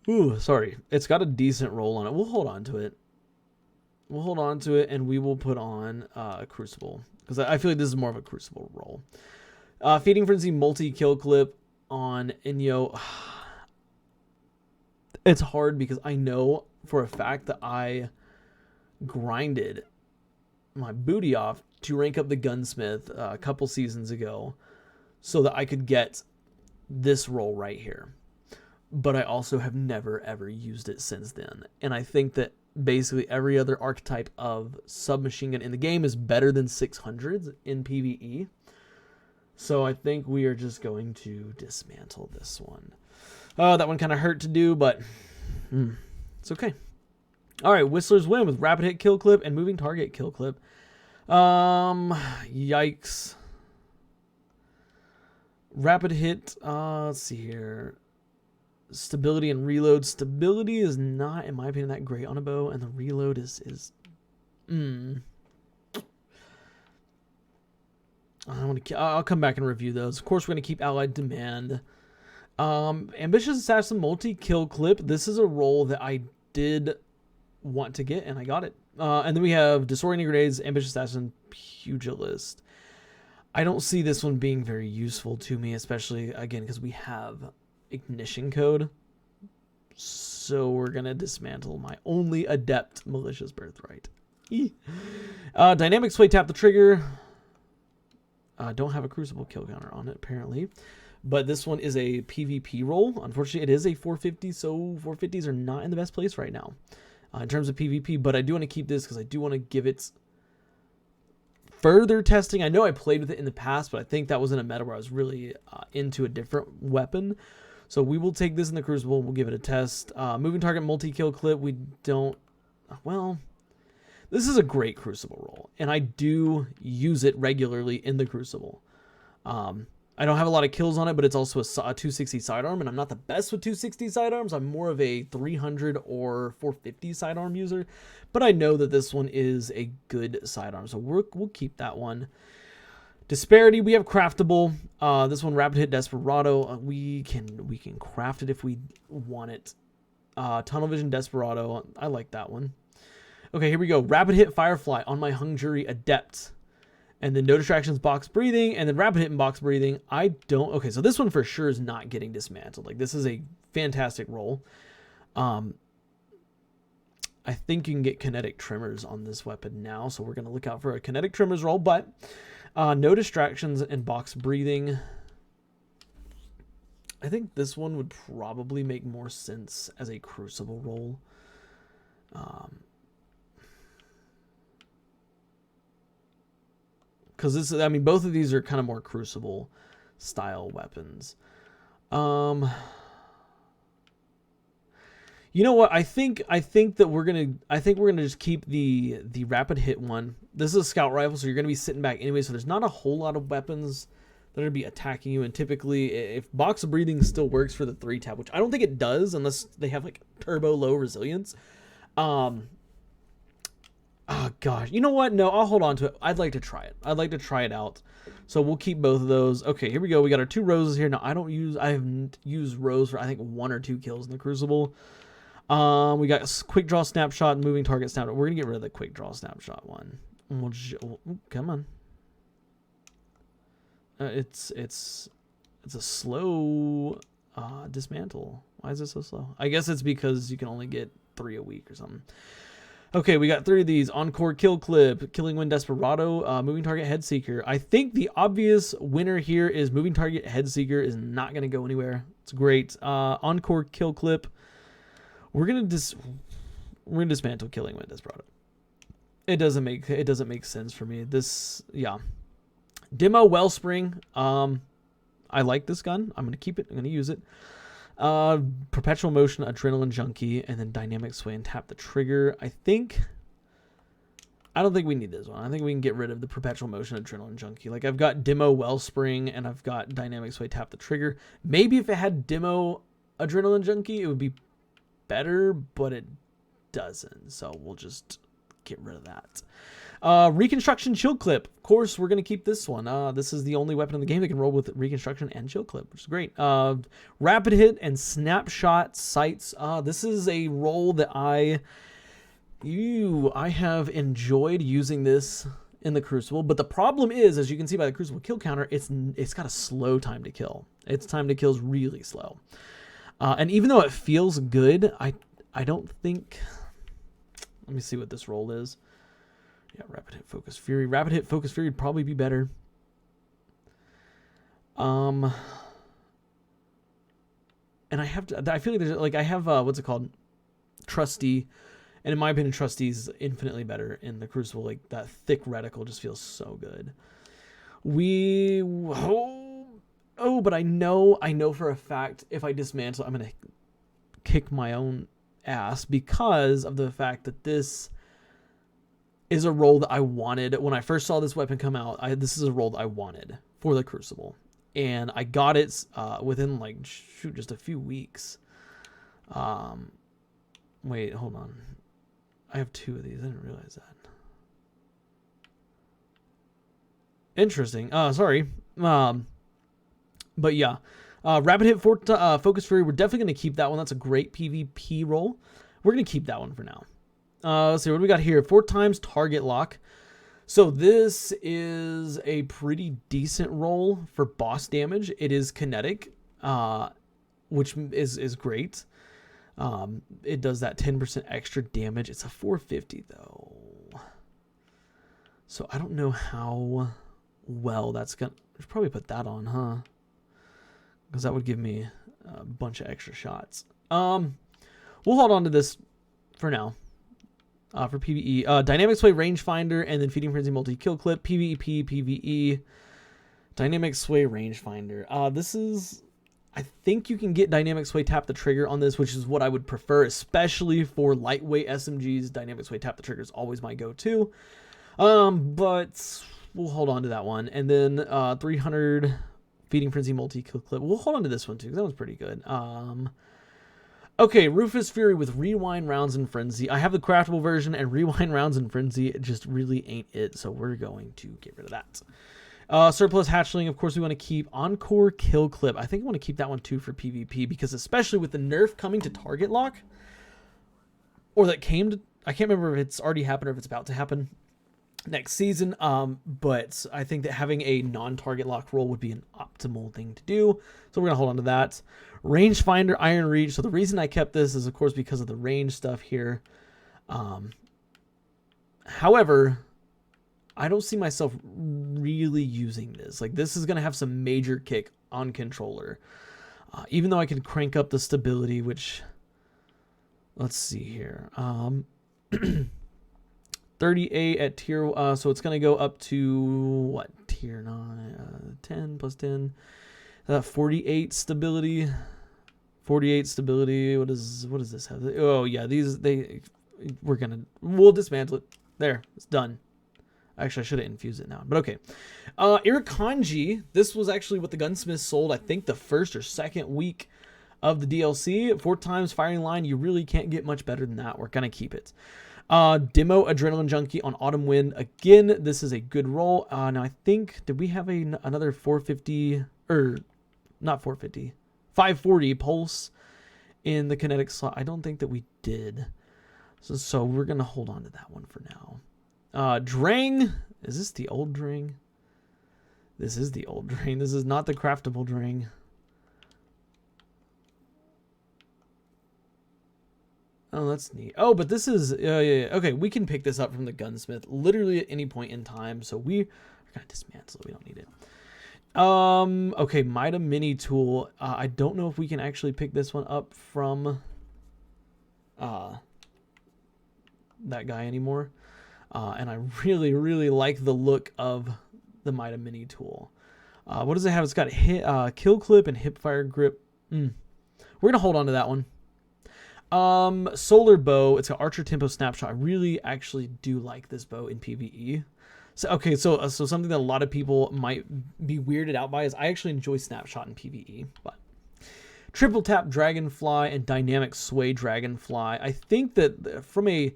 Speaker 1: Ooh, sorry. It's got a decent roll on it. We'll hold on to it. We'll hold on to it, and we will put on Crucible, because I feel like this is more of a Crucible role. Feeding Frenzy multi-kill clip on Inyo. It's hard because I know for a fact that I grinded my booty off to rank up the Gunsmith a couple seasons ago so that I could get this role right here. But I also have never ever used it since then. And I think that basically every other archetype of submachine gun in the game is better than 600s in PvE. So I think we are just going to dismantle this one. Oh, that one kind of hurt to do, but it's okay. All right, Whistler's Whim with rapid hit kill clip and moving target kill clip. Yikes. Rapid hit, let's see here. Stability and reload. Stability is not, in my opinion, that great on a bow, and the reload is I'll come back and review those. Of course, we're going to keep Allied Demand. Ambitious Assassin multi-kill clip. This is a role that I did want to get, and I got it. And then we have Disorienting Grenades, Ambitious Assassin, Pugilist. I don't see this one being very useful to me, especially, again, because we have Ignition Code. So we're going to dismantle my only adept Malicious Birthright. Dynamic Sway, tap the trigger. Don't have a Crucible kill counter on it, apparently. But this one is a PvP role. Unfortunately, it is a 450, so 450s are not in the best place right now in terms of PvP. But I do want to keep this because I do want to give it further testing. I know I played with it in the past, but I think that was in a meta where I was really into a different weapon. So we will take this in the Crucible. We'll give it a test. Moving target multi-kill clip. We don't... Well... This is a great Crucible role, and I do use it regularly in the Crucible. I don't have a lot of kills on it, but it's also a 260 sidearm, and I'm not the best with 260 sidearms. I'm more of a 300 or 450 sidearm user, but I know that this one is a good sidearm, so we'll keep that one. Disparity, we have Craftable. This one, Rapid Hit Desperado. We can craft it if we want it. Tunnel Vision Desperado. I like that one. Okay, here we go. Rapid Hit Firefly on my Hung Jury Adept. And then No Distractions Box Breathing. And then Rapid Hit and Box Breathing. I don't... Okay, so this one for sure is not getting dismantled. Like, this is a fantastic roll. I think you can get Kinetic Tremors on this weapon now. So we're going to look out for a Kinetic Tremors roll. But No Distractions and Box Breathing. I think this one would probably make more sense as a Crucible roll. Because this is, I mean, both of these are kind of more Crucible style weapons. You know what? I think that we're gonna just keep the rapid hit one. This is a scout rifle, so you're gonna be sitting back anyway. So there's not a whole lot of weapons that are gonna be attacking you. And typically, if Box of Breathing still works for the 3-tap, which I don't think it does unless they have like turbo low resilience. Oh, gosh. You know what? No, I'll hold on to it. I'd like to try it. I'd like to try it out. So we'll keep both of those. Okay, here we go. We got our 2 roses here. Now, I haven't used rose for, I think, 1 or 2 kills in the Crucible. We got Quick Draw Snapshot and Moving Target Snapshot. We're going to get rid of the Quick Draw Snapshot one. Come on. It's a slow dismantle. Why is it so slow? I guess it's because you can only get 3 a week or something. Okay, we got 3 of these. Encore Kill Clip, Killing Wind Desperado, Moving Target Headseeker. I think the obvious winner here is Moving Target Headseeker is not going to go anywhere. It's great. Encore Kill Clip. We're gonna dismantle Killing Wind Desperado. It doesn't make sense for me. Demo Wellspring. I like this gun. I'm gonna keep it. I'm gonna use it. Perpetual Motion, Adrenaline Junkie, and then Dynamic Sway and tap the trigger. I don't think we need this one. I think we can get rid of the Perpetual Motion, Adrenaline Junkie. Like, I've got Demo Wellspring and I've got Dynamic Sway, tap the trigger. Maybe if it had Demo Adrenaline Junkie, it would be better, but it doesn't. So we'll just get rid of that. Reconstruction Chill Clip. Of course, we're going to keep this one. This is the only weapon in the game that can roll with Reconstruction and Chill Clip, which is great. Rapid Hit and Snapshot Sights. This is a roll that I I have enjoyed using this in the Crucible, but the problem is, as you can see by the Crucible kill counter, it's got a slow time to kill. Its time to kill is really slow. And even though it feels good, I don't think... Let me see what this roll is. Yeah, Rapid Hit Focus Fury. Rapid Hit Focus Fury would probably be better. And I have to... I feel like there's... Like, I have... what's it called? Trusty. And in my opinion, Trusty's infinitely better in the Crucible. Like, that thick reticle just feels so good. But I know for a fact if I dismantle, I'm going to kick my own ass because of the fact that this is a roll that I wanted. When I first saw this weapon come out, this is a roll that I wanted for the Crucible. And I got it within, like, just a few weeks. Wait, hold on. I have 2 of these. I didn't realize that. Interesting. Sorry. But yeah. Rapid Hit Focus Fury. We're definitely going to keep that one. That's a great PvP roll. We're going to keep that one for now. Let's see. What do we got here? 4 times target lock. So this is a pretty decent roll for boss damage. It is kinetic, which is great. It does that 10% extra damage. It's a 450 though. So I don't know how well that's gonna... I should probably put that on, huh? Because that would give me a bunch of extra shots. We'll hold on to this for now. For PvE. Dynamic Sway Rangefinder and then Feeding Frenzy Multi-Kill Clip. PvP, PvE. Dynamic Sway Rangefinder. This is... I think you can get Dynamic Sway Tap the Trigger on this, which is what I would prefer, especially for lightweight SMGs. Dynamic Sway Tap the Trigger is always my go-to. But we'll hold on to that one. And then 300 Feeding Frenzy Multi-Kill Clip. We'll hold on to this one too, because that one's pretty good. Okay, Rufus Fury with Rewind Rounds and Frenzy. I have the craftable version, and Rewind Rounds and Frenzy just really ain't it, so we're going to get rid of that. Surplus Hatchling, of course, we want to keep. Encore Kill Clip. I think I want to keep that one too for PvP, because especially with the nerf coming to target lock, or that came to... I can't remember if it's already happened or if it's about to happen next season, but I think that having a non-target lock roll would be an optimal thing to do, so we're going to hold on to that. Rangefinder, Iron Reach. So the reason I kept this is, of course, because of the range stuff here. However, I don't see myself really using this. Like, this is going to have some major kick on controller. Even though I can crank up the stability, which... Let's see here. 38 at tier... so it's going to go up to... What? Tier 9? 10 plus 10. 48 stability. 48 stability. What does this have? Oh, yeah. We'll dismantle it. There. It's done. Actually, I should have infused it now, but okay. Irukandji, this was actually what the Gunsmith sold, I think, the first or second week of the DLC. 4 times firing line. You really can't get much better than that. We're going to keep it. Demo Adrenaline Junkie on Autumn Wind. Again, this is a good roll. Now, I think, did we have another 450, or not 450, 540 pulse in the kinetic slot? I don't think that we did. So we're going to hold on to that one for now. Drang. Is this the old Drang? This is the old Drang. This is not the craftable Drang. Oh, that's neat. Oh, but this is... yeah. Okay, we can pick this up from the Gunsmith literally at any point in time. So we are going to dismantle it. We don't need it. Okay, Mida Mini Tool. I don't know if we can actually pick this one up from that guy anymore. And I really, really like the look of the Mida Mini Tool. What does it have? It's got kill clip and hip fire grip. We're going to hold on to that one. Solar Bow. It's got Archer Tempo Snapshot. I really actually do like this bow in PvE. So, okay, so something that a lot of people might be weirded out by is I actually enjoy Snapshot in PvE. But Triple Tap Dragonfly and Dynamic Sway Dragonfly. I think that from a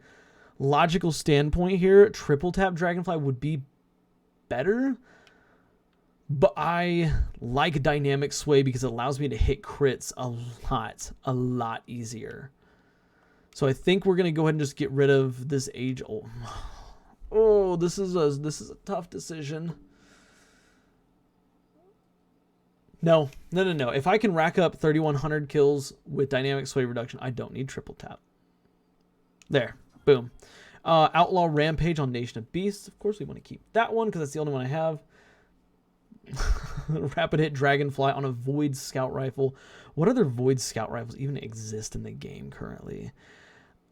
Speaker 1: logical standpoint here, Triple Tap Dragonfly would be better, but I like Dynamic Sway because it allows me to hit crits a lot easier. So I think we're gonna go ahead and just get rid of this age old. Oh, this is a tough decision. No. If I can rack up 3,100 kills with dynamic sway reduction, I don't need triple tap. There, boom. Outlaw Rampage on Nation of Beasts. Of course, we want to keep that one because that's the only one I have. Rapid Hit Dragonfly on a Void Scout Rifle. What other Void Scout Rifles even exist in the game currently?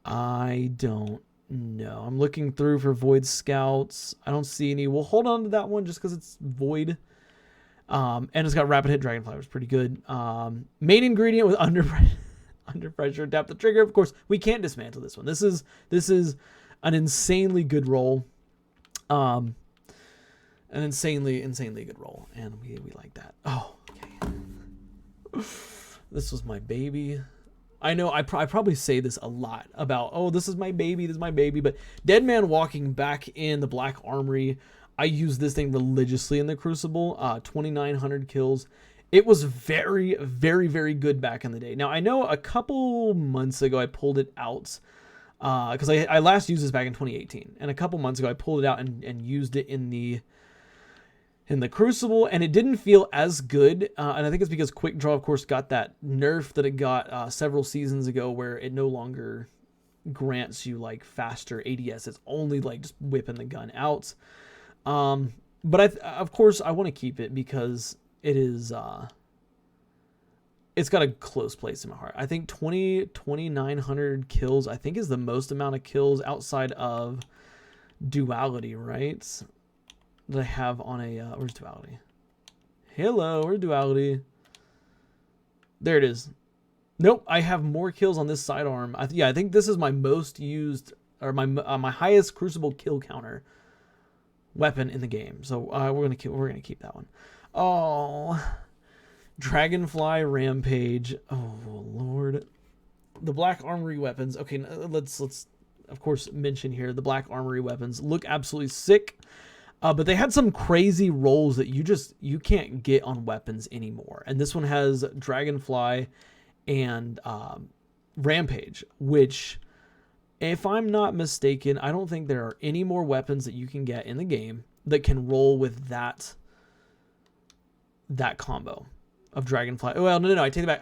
Speaker 1: I don't know. I'm looking through for Void Scouts. I don't see any. We'll hold on to that one just because it's Void. And it's got Rapid Hit Dragonfly, which is pretty good. Main ingredient with under pressure, tap the trigger. Of course, we can't dismantle this one. This is an insanely good roll. An insanely good roll. And we like that. Oh, okay. This was my baby. I know I probably say this a lot about, oh, this is my baby, but Dead Man Walking back in the Black Armory, I use this thing religiously in the Crucible. 2,900 kills. It was very, very, very good back in the day. Now, I know a couple months ago I pulled it out because I last used this back in 2018. And a couple months ago I pulled it out and used it in the Crucible, and it didn't feel as good. And I think it's because Quick Draw, of course, got that nerf that it got several seasons ago where it no longer grants you like faster ADS. It's only like just whipping the gun out. But of course I want to keep it because it is, it's got a close place in my heart. I think 2,900 kills, I think is the most amount of kills outside of Duality, right? That I have on a, where's Duality? Hello, where's Duality? There it is. Nope, I have more kills on this sidearm. I think this is my most used, or my highest Crucible kill counter weapon in the game. So we're gonna keep that one. Oh, Dragonfly Rampage. Oh Lord, the Black Armory weapons. Okay, let's of course mention here the Black Armory weapons look absolutely sick. But they had some crazy rolls that you can't get on weapons anymore. And this one has Dragonfly and Rampage, which, if I'm not mistaken, I don't think there are any more weapons that you can get in the game that can roll with that combo of Dragonfly. Well, no, I take it back.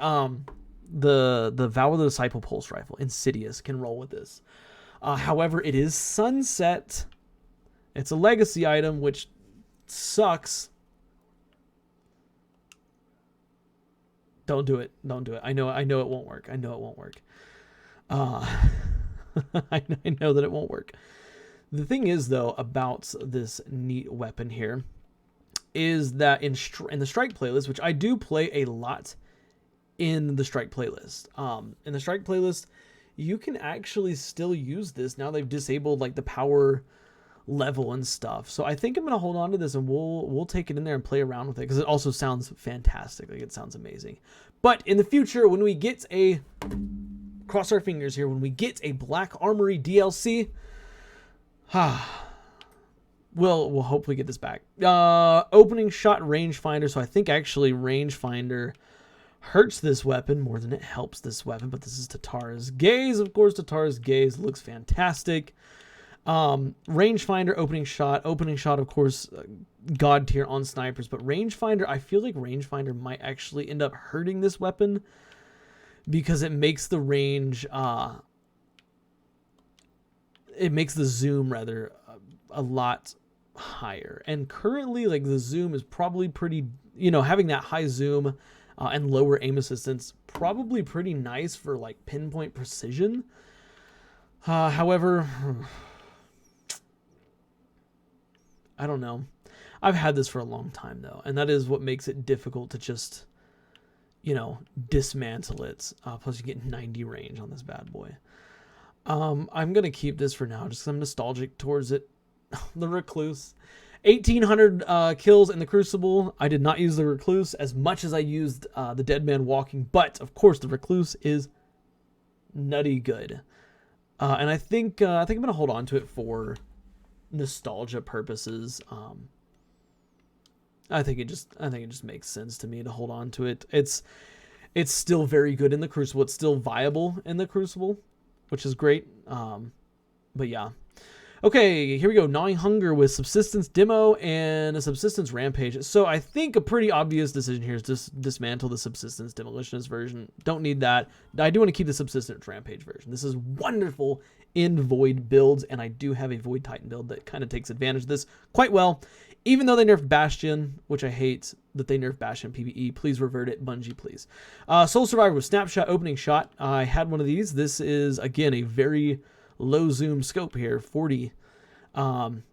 Speaker 1: The Vow of the Disciple Pulse Rifle, Insidious, can roll with this. However, it is sunset. It's a legacy item, which sucks. Don't do it. Don't do it. I know it won't work. I know it won't work. I know that it won't work. The thing is, though, about this neat weapon here is that in the Strike playlist, which I do play a lot in the Strike playlist. In the Strike playlist, you can actually still use this. Now they've disabled like the power level and stuff. So I think I'm going to hold on to this and we'll take it in there and play around with it because it also sounds fantastic. Like, it sounds amazing. But in the future, when we get cross our fingers here, when we get a Black Armory DLC, we'll hopefully get this back. Opening shot rangefinder. So I think actually rangefinder hurts this weapon more than it helps this weapon, but this is Tatara's Gaze. Of course, Tatara's Gaze looks fantastic. Rangefinder, opening shot, of course, god tier on snipers, but rangefinder, I feel like rangefinder might actually end up hurting this weapon because it makes the range, it makes the zoom rather a lot higher. And currently, like, the zoom is probably pretty, having that high zoom and lower aim assistance, probably pretty nice for like pinpoint precision. However, I don't know. I've had this for a long time though, and that is what makes it difficult to just, dismantle it. Plus you get 90 range on this bad boy. I'm going to keep this for now just because I'm nostalgic towards it. The Recluse. 1,800 kills in the Crucible. I did not use the Recluse as much as I used the Dead Man Walking, but of course the Recluse is nutty good. And I think I'm going to hold on to it for nostalgia purposes. I think it just makes sense to me to hold on to it. It's still very good in the Crucible. It's still viable in the Crucible. which is great. But yeah. Okay, here we go. Gnawing Hunger with Subsistence Demo and a Subsistence Rampage. So I think a pretty obvious decision here is just dismantle the Subsistence Demolitionist version. Don't need that. I do want to keep the Subsistence Rampage version. This is wonderful in Void builds, and I do have a Void Titan build that kind of takes advantage of this quite well. Even though they nerfed Bastion, which I hate that they nerfed Bastion PvE, please revert it, Bungie, please. Soul Survivor with Snapshot Opening Shot. I had one of these. This is, again, a very low zoom scope here, 40. Armor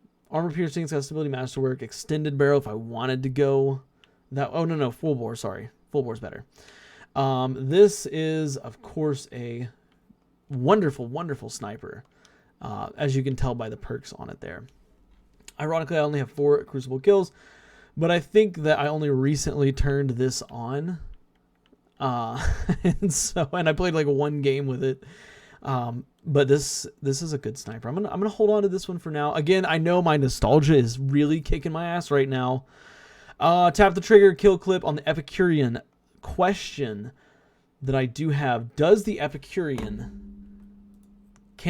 Speaker 1: piercing, accessibility, masterwork, extended barrel if I wanted to go that. Oh, no, full bore, sorry. Full bore's better. This is, of course, a wonderful, wonderful sniper, as you can tell by the perks on it there. Ironically, I only have 4 Crucible kills, but I think that I only recently turned this on. And I played like 1 game with it. But this is a good sniper. I'm gonna hold on to this one for now. Again, I know my nostalgia is really kicking my ass right now. Tap the trigger, kill clip on the Epicurean. Question that I do have: can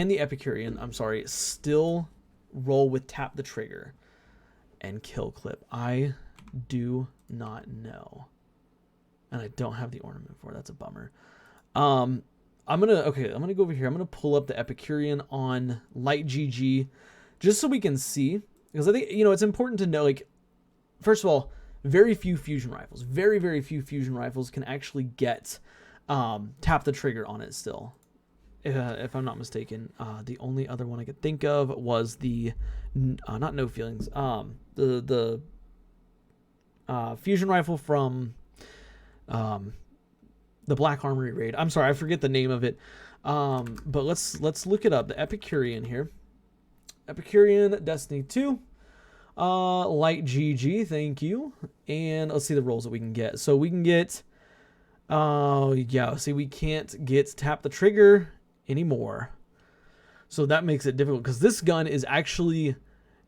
Speaker 1: the Epicurean, I'm sorry, still roll with tap the trigger and kill clip? I do not know, and I don't have the ornament for it. That's a bummer. I'm gonna go over here. I'm gonna pull up the Epicurean on Light GG just so we can see, because I think, it's important to know, like, first of all, very few fusion rifles, very, very few fusion rifles can actually get tap the trigger on it still. If I'm not mistaken, the only other one I could think of was the not No Feelings, the fusion rifle from the Black Armory raid. I'm sorry, I forget the name of it. But let's look it up. The Epicurean here. Epicurean Destiny 2. Light GG, thank you. And let's see the rolls that we can get. So we can get we can't get tap the trigger anymore. So that makes it difficult, because this gun is actually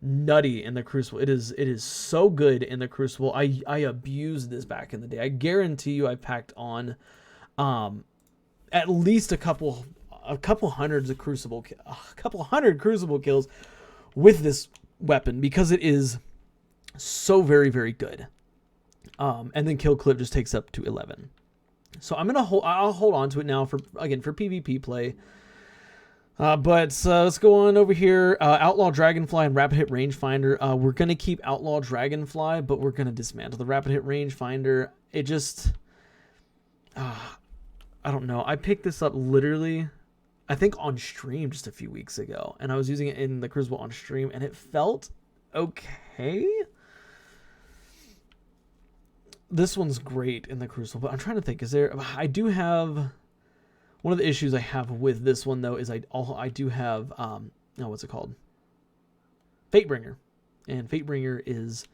Speaker 1: nutty in the Crucible. It is so good in the Crucible. I abused this back in the day. I guarantee you I packed on at least a couple hundred Crucible kills with this weapon, because it is so very, very good. And then kill clip just takes up to 11. So I'll hold on to it now for PvP play. But let's go on over here. Outlaw Dragonfly and Rapid Hit Rangefinder. We're gonna keep Outlaw Dragonfly, but we're gonna dismantle the Rapid Hit Rangefinder. It just I don't know. I picked this up literally, I think, on stream just a few weeks ago, and I was using it in the Crucible on stream, and it felt okay. This one's great in the Crucible, but I'm trying to think, I do have, one of the issues I have with this one, though, is I do have, what's it called? Fatebringer. And Fatebringer is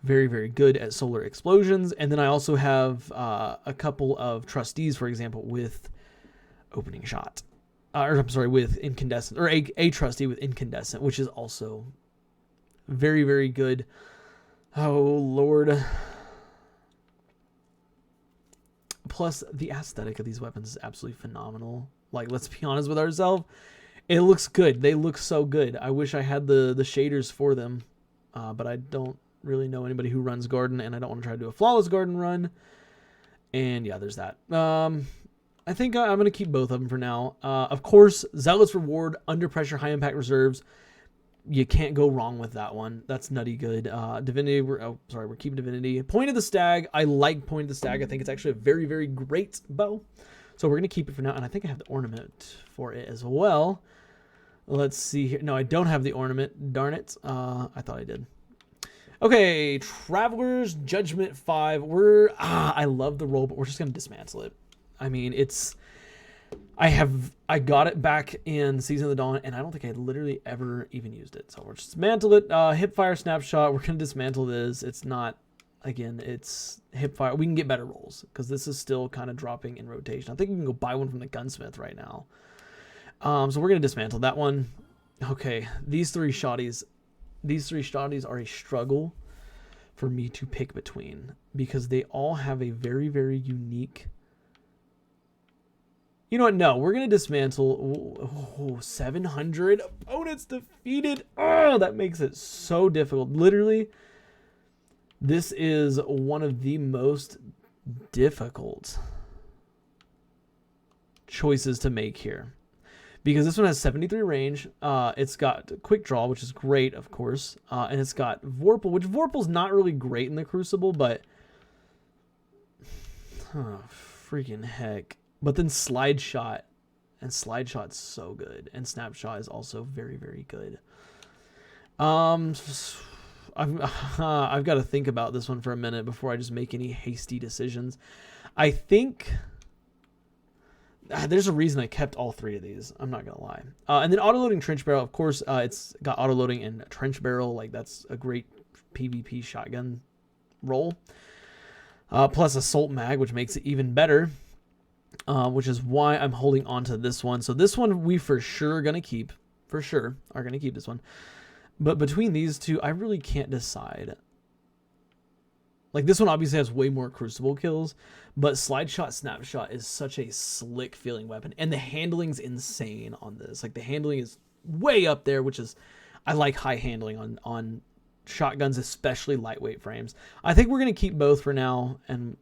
Speaker 1: very, very good at solar explosions. And then I also have a couple of trustees, for example, with opening shot. With incandescent, or a trustee with incandescent, which is also very, very good. Oh, Lord. Plus, the aesthetic of these weapons is absolutely phenomenal. Like, let's be honest with ourselves. It looks good. They look so good. I wish I had the shaders for them, but I don't really know anybody who runs Garden, and I don't want to try to do a flawless Garden run. And yeah, there's that. I think I'm going to keep both of them for now. Of course, Zealot's Reward, Under Pressure, High Impact Reserves. You can't go wrong with that one. That's nutty good. Divinity, we're keeping Divinity. Point of the Stag. I like Point of the Stag. I think it's actually a very, very great bow. So we're going to keep it for now, and I think I have the ornament for it as well. Let's see here. No, I don't have the ornament. Darn it. I thought I did. Okay, Traveler's Judgment 5. I love the roll, but we're just going to dismantle it. I mean, I got it back in Season of the Dawn, and I don't think I had literally ever even used it. So we're just dismantle it. Hipfire Snapshot. We're going to dismantle this. It's not, again, it's Hipfire. We can get better rolls, because this is still kind of dropping in rotation. I think we can go buy one from the Gunsmith right now. So we're going to dismantle that one. Okay, these three shotties are a struggle for me to pick between, because they all have a very, very unique... You know what? No, we're going to dismantle. 700 opponents defeated. Oh, that makes it so difficult. Literally, this is one of the most difficult choices to make here. Because this one has 73 range. It's got quick draw, which is great, of course. And it's got Vorpal, which Vorpal's not really great in the Crucible, but... oh, freaking heck. But then Slide Shot. And Slide Shot's so good. And Snapshot is also very, very good. I've got to think about this one for a minute before I just make any hasty decisions. I think... there's a reason I kept all three of these. I'm not going to lie. And then auto-loading Trench Barrel. Of course, it's got auto-loading and Trench Barrel. Like, that's a great PvP shotgun roll. Plus Assault Mag, which makes it even better. Which is why I'm holding on to this one. So this one we for sure are going to keep. For sure are going to keep this one. But between these two, I really can't decide. Like, this one obviously has way more Crucible kills, but Slide Shot, Snapshot is such a slick feeling weapon. And the handling's insane on this. Like, the handling is way up there, which is, I like high handling on shotguns, especially lightweight frames. I think we're going to keep both for now, and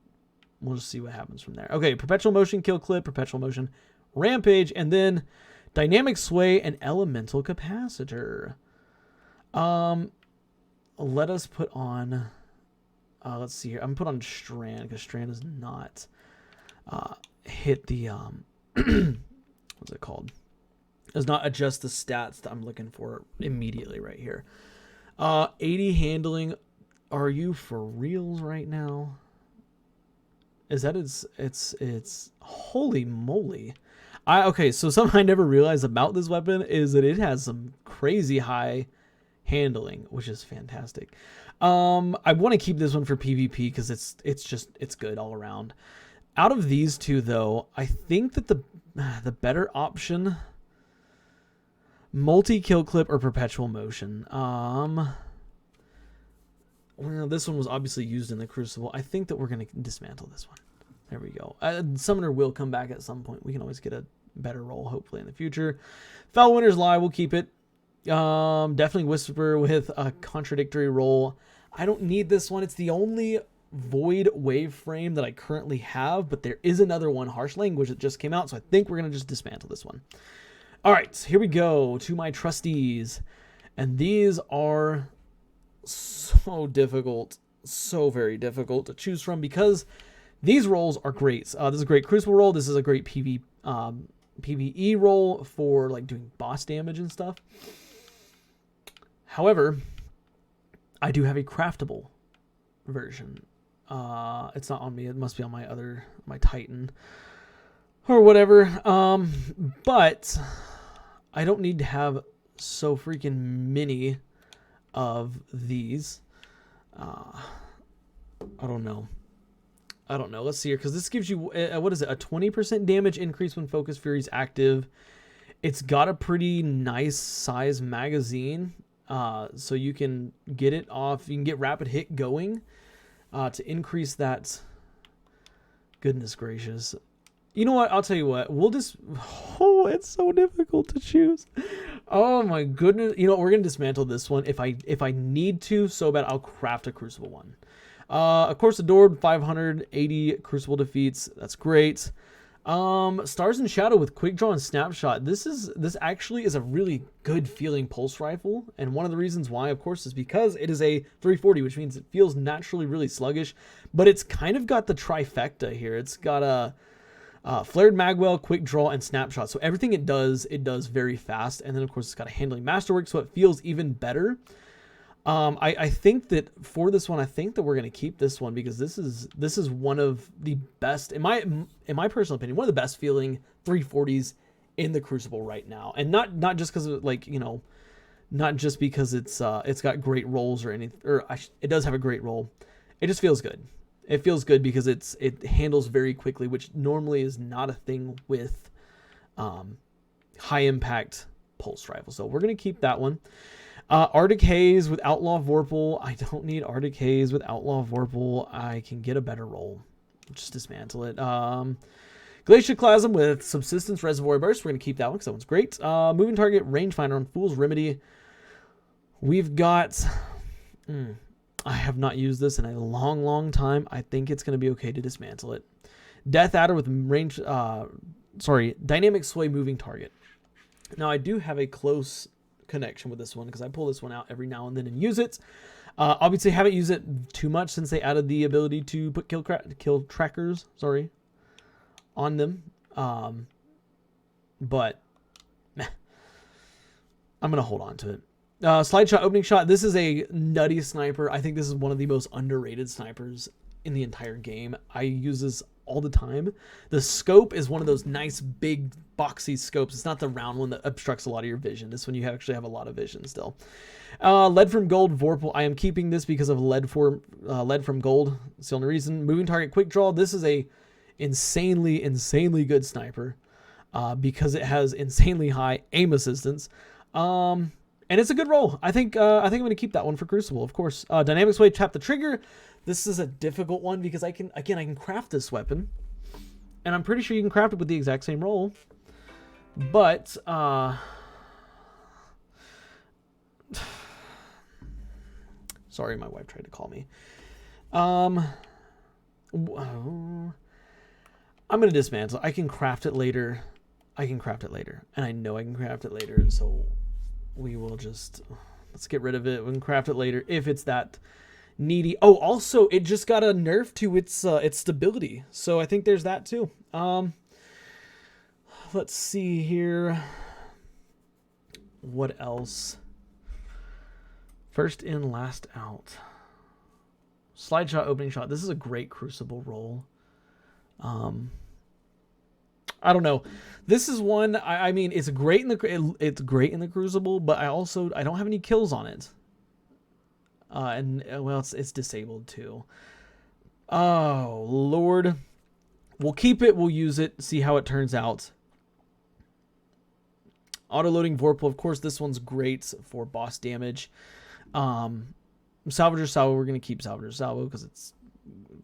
Speaker 1: we'll just see what happens from there. Okay, Perpetual Motion, Kill Clip, Perpetual Motion, Rampage, and then Dynamic Sway and Elemental Capacitor. Let us put on... let's see here. I'm going to put on Strand because Strand does not hit the... what's it called? Does not adjust the stats that I'm looking for immediately right here. 80 handling. Are you for reals right now? Is that it's holy moly. Okay, so something I never realized about this weapon is that it has some crazy high handling, which is fantastic. I want to keep this one for PvP because it's good all around. Out of these two, though, I think that the better option, multi-kill clip or perpetual motion. Well, this one was obviously used in the Crucible. I think that we're going to dismantle this one. There we go. Summoner will come back at some point. We can always get a better roll, hopefully, in the future. Foul Winter's Lie, we'll keep it. Definitely Whisper with a contradictory roll. I don't need this one. It's the only Void wave frame that I currently have, but there is another one, Harsh Language, that just came out, so I think we're going to just dismantle this one. All right, here we go to my trustees. And these are so difficult, so very difficult to choose from because these rolls are great. This is a great Crucible roll. This is a great PvE roll for like doing boss damage and stuff. However, I do have a craftable version. It's not on me. It must be on my Titan or whatever. But I don't need to have so freaking many of these. I don't know. Let's see here, because this gives you, what is it? A 20% damage increase when Focus Fury is active. It's got a pretty nice size magazine. So you can get it off. You can get rapid hit going to increase that. Goodness gracious. You know what? I'll tell you what. We'll just... oh, it's so difficult to choose. Oh my goodness. You know what? We're going to dismantle this one. If I need to so bad, I'll craft a Crucible one. Of course, Adored, 580 Crucible defeats. That's great. Stars and Shadow with Quick Draw and Snapshot. This actually is a really good feeling pulse rifle, and one of the reasons why, of course, is because it is a 340, which means it feels naturally really sluggish, but it's kind of got the trifecta here. It's got a Flared Magwell, Quick Draw, and Snapshot. So everything it does very fast, and then of course it's got a Handling Masterwork, so it feels even better. I think that for this one, I think that we're going to keep this one because this is one of the best, in my personal opinion, one of the best feeling 340s in the Crucible right now. And not just because of, like, you know, not just because it's got great rolls or anything, or it does have a great roll. It just feels good. It feels good because it handles very quickly, which normally is not a thing with high impact pulse rifle. So we're going to keep that one. Arctic Haze with Outlaw Vorpal. I don't need Arctic Haze with Outlaw Vorpal. I can get a better roll. Just dismantle it. Glacioclasm with Subsistence Reservoir Burst. We're going to keep that one because that one's great. Moving target, Rangefinder on Fool's Remedy. We've got... I have not used this in a long, long time. I think it's going to be okay to dismantle it. Death Adder with Dynamic Sway Moving Target. Now, I do have a close connection with this one because I pull this one out every now and then and use it. Obviously, haven't used it too much since they added the ability to put kill trackers, on them. But I'm going to hold on to it. Slide Shot, Opening Shot. This is a nutty sniper. I think this is one of the most underrated snipers in the entire game. I use this all the time. The scope is one of those nice, big, boxy scopes. It's not the round one that obstructs a lot of your vision. This one you actually have a lot of vision still. Lead from Gold, Vorpal. I am keeping this because of lead from Gold. It's the only reason. Moving Target, Quick Draw. This is a insanely, insanely good sniper because it has insanely high aim assistance. And it's a good roll. I think I'm going to keep that one for Crucible, of course. Dynamic Sway, Tap the Trigger. This is a difficult one because I can craft this weapon. And I'm pretty sure you can craft it with the exact same roll. But, sorry, my wife tried to call me. I'm going to dismantle. I can craft it later. And I know I can craft it later, so... we will just, let's get rid of it. We can craft it later if it's that needy. Oh, also, it just got a nerf to its stability. So I think there's that too. Let's see here. What else? First in, last out. Slide Shot, Opening Shot. This is a great Crucible roll. I don't know. This is one. I mean, it's great in the Crucible, but I don't have any kills on it. And well, it's disabled too. Oh Lord, we'll keep it. We'll use it. See how it turns out. Auto-loading Vorpal. Of course, this one's great for boss damage. Salvager Salvo. We're gonna keep Salvager Salvo because it's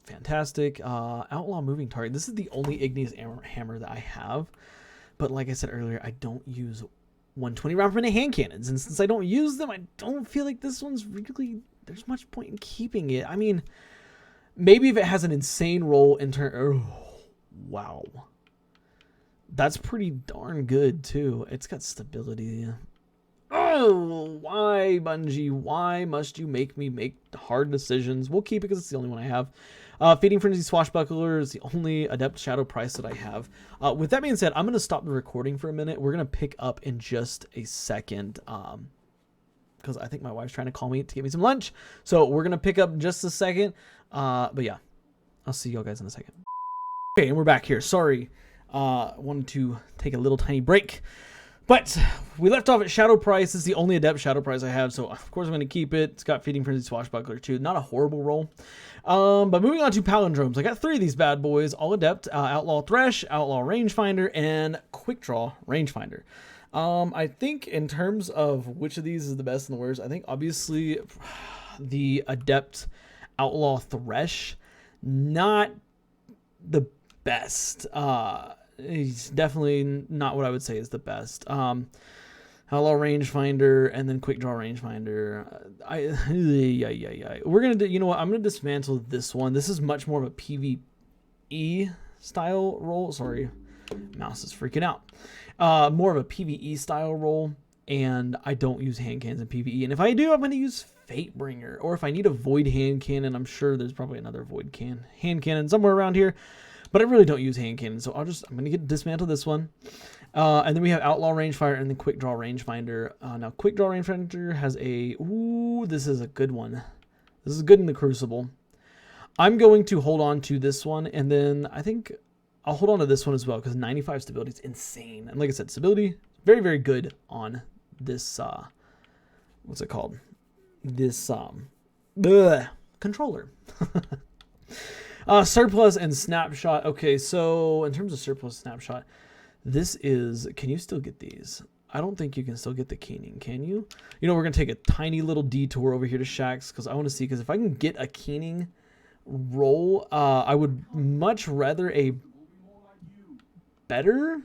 Speaker 1: fantastic. Outlaw Moving Target. This is the only Igneous Hammer that I have. But like I said earlier, I don't use 120 round per minute hand cannons. And since I don't use them, I don't feel like this one's really... there's much point in keeping it. I mean, maybe if it has an insane roll in turn... oh, wow. That's pretty darn good, too. It's got stability. Oh, why, Bungie? Why must you make me make hard decisions? We'll keep it because it's the only one I have. Feeding Frenzy Swashbuckler is the only Adept Shadow Price that I have. With that being said, I'm going to stop the recording for a minute. We're going to pick up in just a second because I think my wife's trying to call me to get me some lunch. So we're going to pick up in just a second. But yeah, I'll see y'all guys in a second. Okay, and we're back here. Sorry. Wanted to take a little tiny break. But we left off at Shadow Price. This is the only Adept Shadow Price I have, so of course I'm going to keep it. It's got Feeding Frenzy Swashbuckler too. Not a horrible roll. But moving on to Palindromes. I got 3 of these bad boys. All Adept, Outlaw Thresh, Outlaw Rangefinder, and Quick Draw Rangefinder. I think in terms of which of these is the best and the worst, I think obviously the Adept Outlaw Thresh, not the best. He's definitely not what I would say is the best. Outlaw Rangefinder and then Quick Draw Rangefinder. We're gonna do. You know what? I'm gonna dismantle this one. This is much more of a PvE style roll. Sorry, mouse is freaking out. More of a PvE style roll, and I don't use hand cannons in PvE. And if I do, I'm gonna use Fatebringer, or if I need a Void hand cannon, I'm sure there's probably another Void hand cannon somewhere around here. But I really don't use hand cannon, so I'm going to dismantle this one. And then we have Outlaw Rangefinder and then Quick Draw Rangefinder. Now, Quick Draw Rangefinder has a... ooh, this is a good one. This is good in the Crucible. I'm going to hold on to this one, and then I think I'll hold on to this one as well, because 95 stability is insane. And like I said, stability, very, very good on this, what's it called? This, controller. Surplus and Snapshot. Okay, so in terms of Surplus Snapshot, this is... can you still get these? I don't think you can still get the Keening, can you? You know, we're going to take a tiny little detour over here to Shaxx because I want to see, because if I can get a Keening roll, I would much rather a better?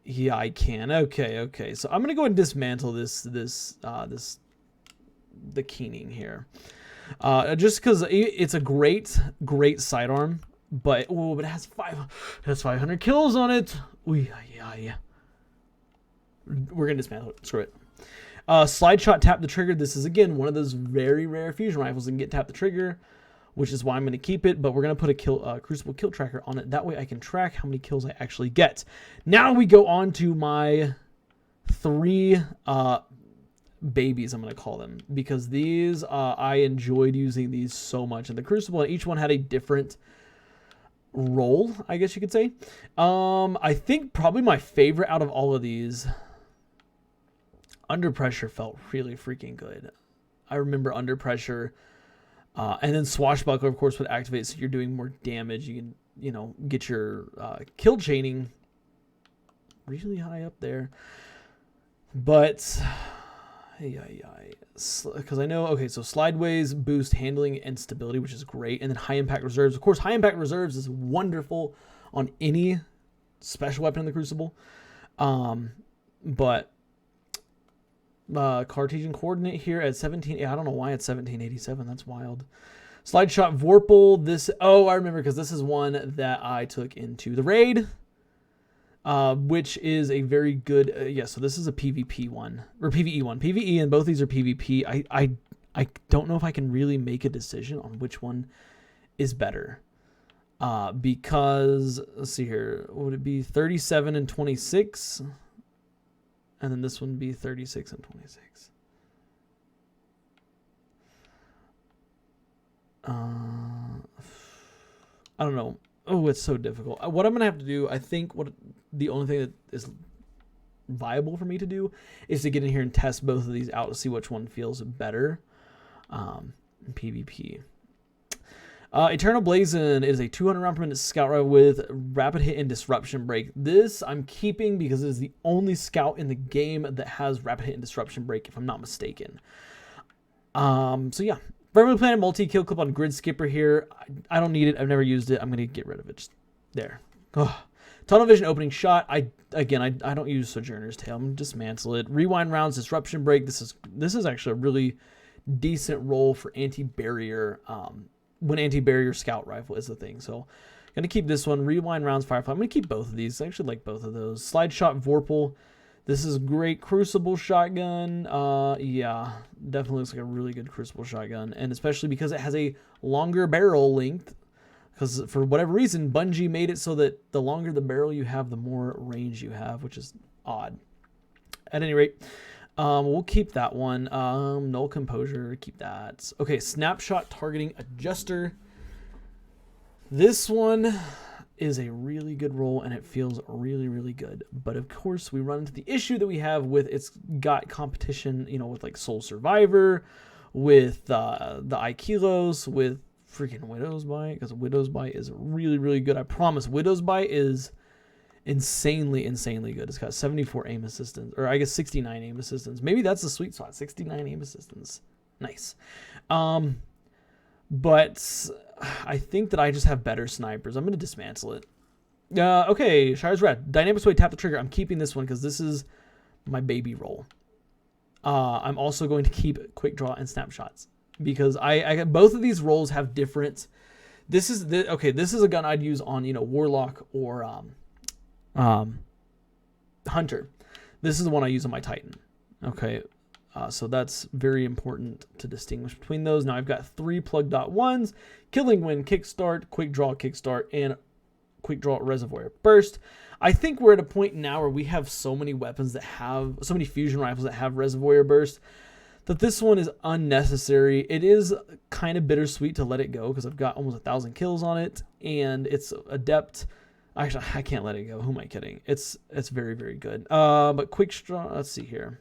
Speaker 1: Yeah, I can. Okay. So I'm gonna go ahead and dismantle the keening here. Just because it's a great sidearm, but it has 500 kills on it. Yeah. We're gonna dismantle it. Screw it. Slide shot, tap the trigger. This is again one of those very rare fusion rifles that can get tap the trigger, which is why I'm gonna keep it. But we're gonna put a Crucible kill tracker on it. That way I can track how many kills I actually get. Now we go on to my 3 babies, I'm going to call them, because these I enjoyed using these so much in the Crucible, and each one had a different role, I guess you could say. I think probably my favorite out of all of these, Under Pressure, felt really freaking good. I remember Under Pressure, and then Swashbuckler, of course, would activate, so you're doing more damage. You can, get your kill chaining really high up there, but because I know, okay, so Slideways boost handling and stability, which is great, and then High Impact Reserves. Of course, High Impact Reserves is wonderful on any special weapon in the Crucible, but Cartesian Coordinate here at 17, I don't know why it's 1787, that's wild. Slide Shot Vorpal, I remember, because this is one that I took into the raid, which is a very good, so this is a PvP one, or PvE one. PvE, and both these are PvP. I don't know if I can really make a decision on which one is better. Because, let's see here, would it be 37 and 26? And then this one would be 36 and 26. I don't know. Oh, it's so difficult. What I'm going to have to do, I think the only thing that is viable for me to do is to get in here and test both of these out to see which one feels better in PvP. Eternal Blazon is a 200 round per minute scout rifle with rapid hit and disruption break. This I'm keeping because it is the only scout in the game that has rapid hit and disruption break, if I'm not mistaken. So yeah. Vermin Planet multi-kill clip on Grid Skipper here. I don't need it. I've never used it. I'm going to get rid of it. Just there. Oh. Tunnel Vision opening shot. I don't use Sojourner's Tale. I'm going to dismantle it. Rewind rounds, disruption break. This is actually a really decent role for anti-barrier, when anti-barrier scout rifle is the thing. So I'm going to keep this one. Rewind rounds, Firefly. I'm going to keep both of these. I actually like both of those. Slide Shot Vorpal. This is great Crucible shotgun. Yeah, definitely looks like a really good Crucible shotgun. And especially because it has a longer barrel length. Because for whatever reason, Bungie made it so that the longer the barrel you have, the more range you have, which is odd. At any rate, we'll keep that one. Null Composure, keep that. Okay, Snapshot Targeting Adjuster. This one is a really good roll, and it feels really, really good. But of course, we run into the issue that we have with it's got competition, with like Soul Survivor, with the Aikilos, with freaking Widow's Bite, because Widow's Bite is really, really good. I promise, Widow's Bite is insanely good. It's got 74 aim assistance, or I guess 69 aim assistance. Maybe that's the sweet spot, 69 aim assistance. Nice. But I think that I just have better snipers. I'm going to dismantle it. Okay, Shire's Red. Dynamic Sway, tap the trigger. I'm keeping this one because this is my baby roll. I'm also going to keep Quick Draw and Snapshots because I both of these rolls have different. This is a gun I'd use on Warlock or Hunter. This is the one I use on my Titan. Okay. So that's very important to distinguish between those. Now I've got 3 Plug.1s, Killing Wind, Kickstart, Quick Draw, Kickstart, and Quick Draw Reservoir Burst. I think we're at a point now where we have so many weapons that have, so many fusion rifles that have Reservoir Burst, that this one is unnecessary. It is kind of bittersweet to let it go because I've got almost 1,000 kills on it, and it's adept. Actually, I can't let it go. Who am I kidding? It's very, very good. But Quick Draw, let's see here.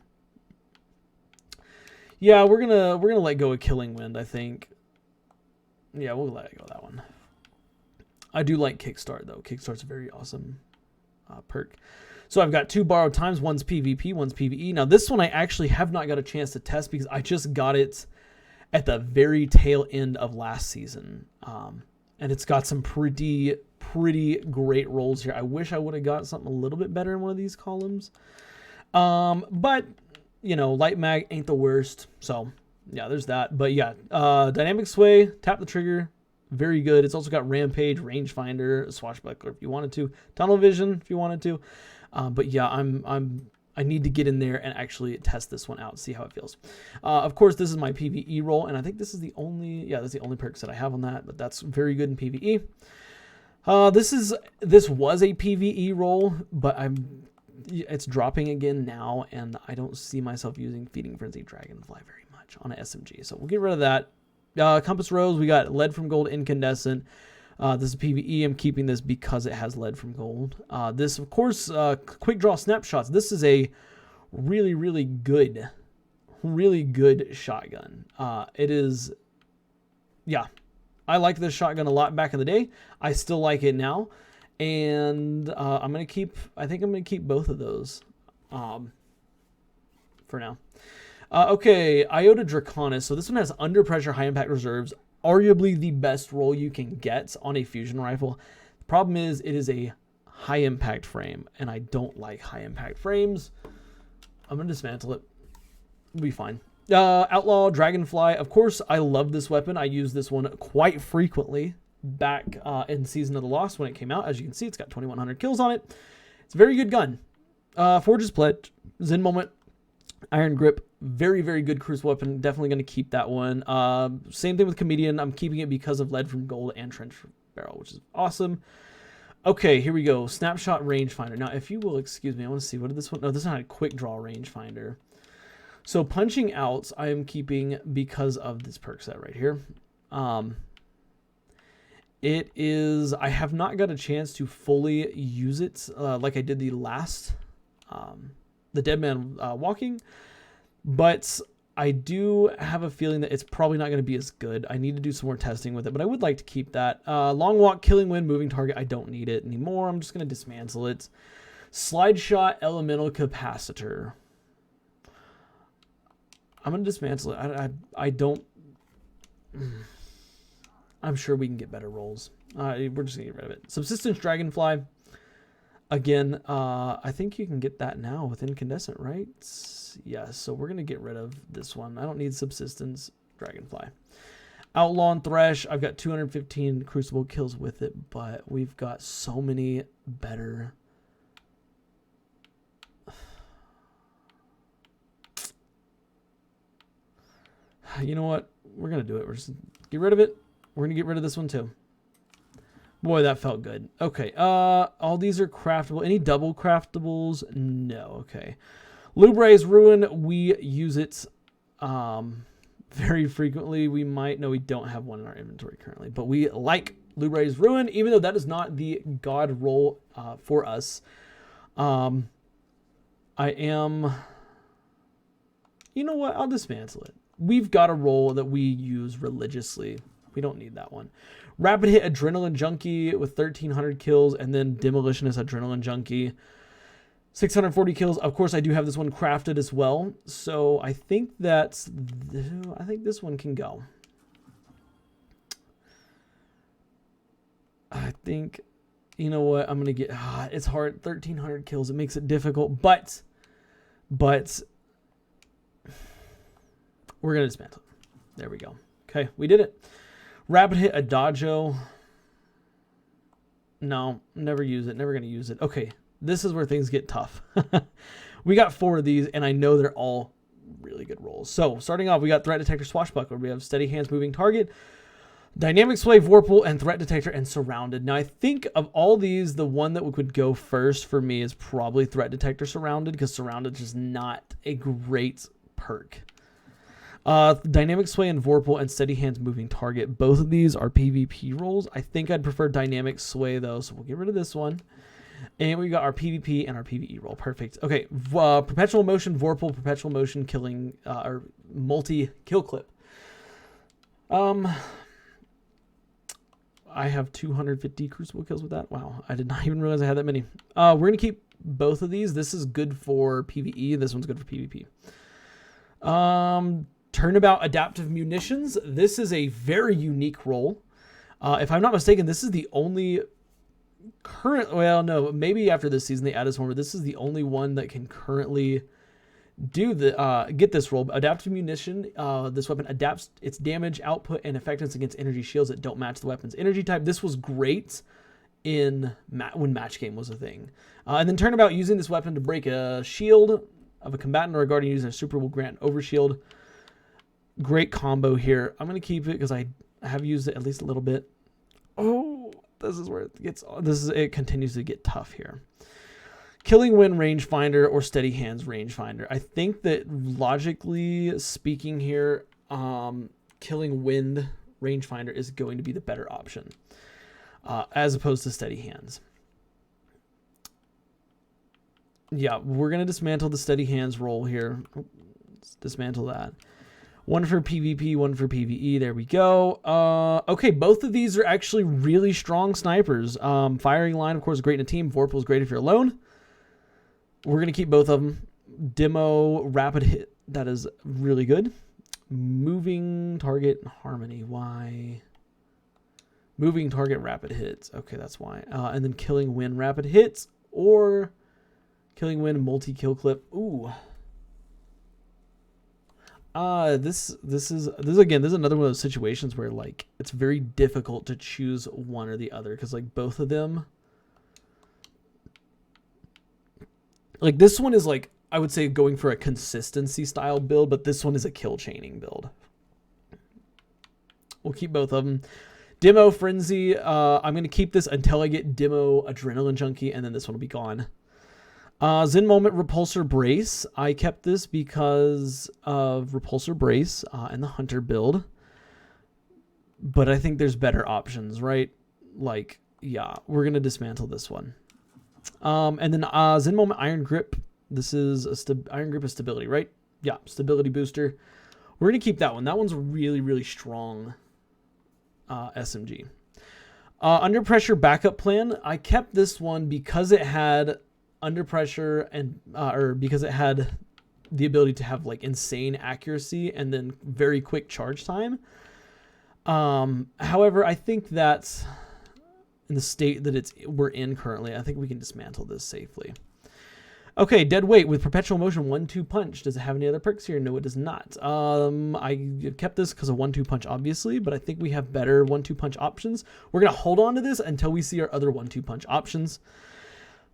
Speaker 1: Yeah, we're gonna let go of Killing Wind, I think. Yeah, we'll let it go that one. I do like Kickstart though. Kickstart's a very awesome perk. So I've got 2 borrowed times. One's PvP, one's PvE. Now this one I actually have not got a chance to test because I just got it at the very tail end of last season, and it's got some pretty pretty great rolls here. I wish I would have got something a little bit better in one of these columns. But, you know, light mag ain't the worst. So, yeah, there's that. But, yeah, dynamic sway, tap the trigger, very good. It's also got rampage, rangefinder, swashbuckler if you wanted to, tunnel vision if you wanted to. But, yeah, I need to get in there and actually test this one out, see how it feels. Of course, this is my PvE roll, and I think this is the only, that's the only perks that I have on that, but that's very good in PvE. This was a PvE roll, but it's dropping again now, and I don't see myself using Feeding Frenzy Dragonfly very much on an SMG, so we'll get rid of that. Compass Rose, we got Lead from Gold Incandescent. This is PvE. I'm keeping this because it has Lead from Gold. This, of course, Quick Draw Snapshots. This is a really, really good shotgun. It is, yeah, I liked this shotgun a lot back in the day. I still like it now. And I think I'm going to keep both of those for now. Okay, Iota Draconis. So this one has Under Pressure High Impact Reserves. Arguably the best roll you can get on a fusion rifle. The problem is it is a high impact frame, and I don't like high impact frames. I'm going to dismantle it. It'll be fine. Outlaw Dragonfly. Of course, I love this weapon. I use this one quite frequently back in Season of the Lost when it came out. As you can see, it's got 2,100 kills on it. It's a very good gun. Forge's Pledge, Zen Moment, Iron Grip, very, very good crucible weapon. Definitely going to keep that one. Same thing with Comedian. I'm keeping it because of Lead from Gold and Trench Barrel, which is awesome. Okay, here we go. Snapshot Rangefinder. Now, if you will excuse me, I want to see. What did this one? No, this one had a Quick Draw Rangefinder. So punching outs, I am keeping because of this perk set right here. It is, I have not got a chance to fully use it like I did the last, the Dead Man Walking, but I do have a feeling that it's probably not going to be as good. I need to do some more testing with it, but I would like to keep that. Long Walk, Killing Wind, Moving Target, I don't need it anymore. I'm just going to dismantle it. Slide Shot, Elemental Capacitor. I'm going to dismantle it. I don't... I'm sure we can get better rolls. We're just going to get rid of it. Subsistence Dragonfly. Again, I think you can get that now with Incandescent, right? Yes, so we're going to get rid of this one. I don't need Subsistence Dragonfly. Outlaw and Thresh. I've got 215 Crucible kills with it, but we've got so many better... You know what? We're going to do it. We're just get rid of it. We're going to get rid of this one too. Boy, that felt good. Okay. All these are craftable. Any double craftables? No. Okay. Lubray's Ruin. We use it very frequently. We might. No, we don't have one in our inventory currently. But we like Lubray's Ruin, even though that is not the god roll for us. I am... You know what? I'll dismantle it. We've got a roll that we use religiously. We don't need that one. Rapid Hit Adrenaline Junkie with 1,300 kills, and then Demolitionist Adrenaline Junkie, 640 kills. Of course, I do have this one crafted as well, so I think this one can go. I think, you know what? I'm gonna get. It's hard. 1,300 kills. It makes it difficult, but we're going to dismantle it. There we go. Okay, we did it. Rapid Hit Adagio. No, never use it. Never going to use it. Okay, this is where things get tough. We got 4 of these, and I know they're all really good rolls. So, starting off, we got Threat Detector Swashbuckler. We have Steady Hands Moving Target, Dynamic Sway, Vorpal, and Threat Detector, and Surrounded. Now, I think of all these, the one that would go first for me is probably Threat Detector Surrounded, because Surrounded is just not a great perk. Dynamic Sway and Vorpal and Steady Hands Moving Target. Both of these are PvP rolls. I think I'd prefer Dynamic Sway, though, so we'll get rid of this one. And we got our PvP and our PvE roll. Perfect. Okay, Perpetual Motion, Vorpal, Perpetual Motion, Killing, or Multi-Kill Clip. I have 250 Crucible kills with that. Wow, I did not even realize I had that many. We're going to keep both of these. This is good for PvE. This one's good for PvP. Turnabout Adaptive Munitions. This is a very unique roll. If I'm not mistaken, this is the only well, no, maybe after this season they add this one, but this is the only one that can currently do the get this roll. Adaptive munition. This weapon adapts its damage output and effectiveness against energy shields that don't match the weapon's energy type. This was great in when match game was a thing. And then turnabout, using this weapon to break a shield of a combatant or a guardian using a super will grant overshield. Great combo here. I'm gonna keep it because I have used it at least a little bit. Oh, this is where it gets. It continues to get tough here. Killing Wind rangefinder or Steady Hands rangefinder. I think that logically speaking here, Killing Wind rangefinder is going to be the better option as opposed to Steady Hands. Yeah, we're going to dismantle the Steady Hands roll here. Let's dismantle that. One for PvP, one for PvE. There we go. Okay, both of these are actually really strong snipers. Firing line, of course, is great in a team. Vorpal is great if you're alone. We're going to keep both of them. Demo, rapid hit. That is really good. Moving target, harmony. Why? Moving target, rapid hits. Okay, that's why. And then Killing Wind, rapid hits. Or Killing Wind, multi-kill clip. Ooh. This is another one of those situations where like it's very difficult to choose one or the other because like both of them. Like this one is like, I would say going for a consistency style build, but this one is a kill chaining build. We'll keep both of them. Demo Frenzy, I'm going to keep this until I get Demo Adrenaline Junkie, and then this one will be gone. Zen Moment Repulsor Brace. I kept this because of Repulsor Brace and the Hunter build. But I think there's better options, right? Like, yeah, we're going to dismantle this one. And then Zen Moment Iron Grip. This is Iron Grip is stability, right? Yeah, stability booster. We're going to keep that one. That one's a really, really strong SMG. Under Pressure Backup Plan. I kept this one because it had under pressure and or because it had the ability to have like insane accuracy and then very quick charge time. However, I think that in the state that we're in currently, I think we can dismantle this safely. Okay, Dead Weight with Perpetual Motion 1-2 Punch. Does it have any other perks here? No, it does not. I kept this because of 1-2 Punch, obviously, but I think we have better 1-2 Punch options. We're going to hold on to this until we see our other 1-2 Punch options.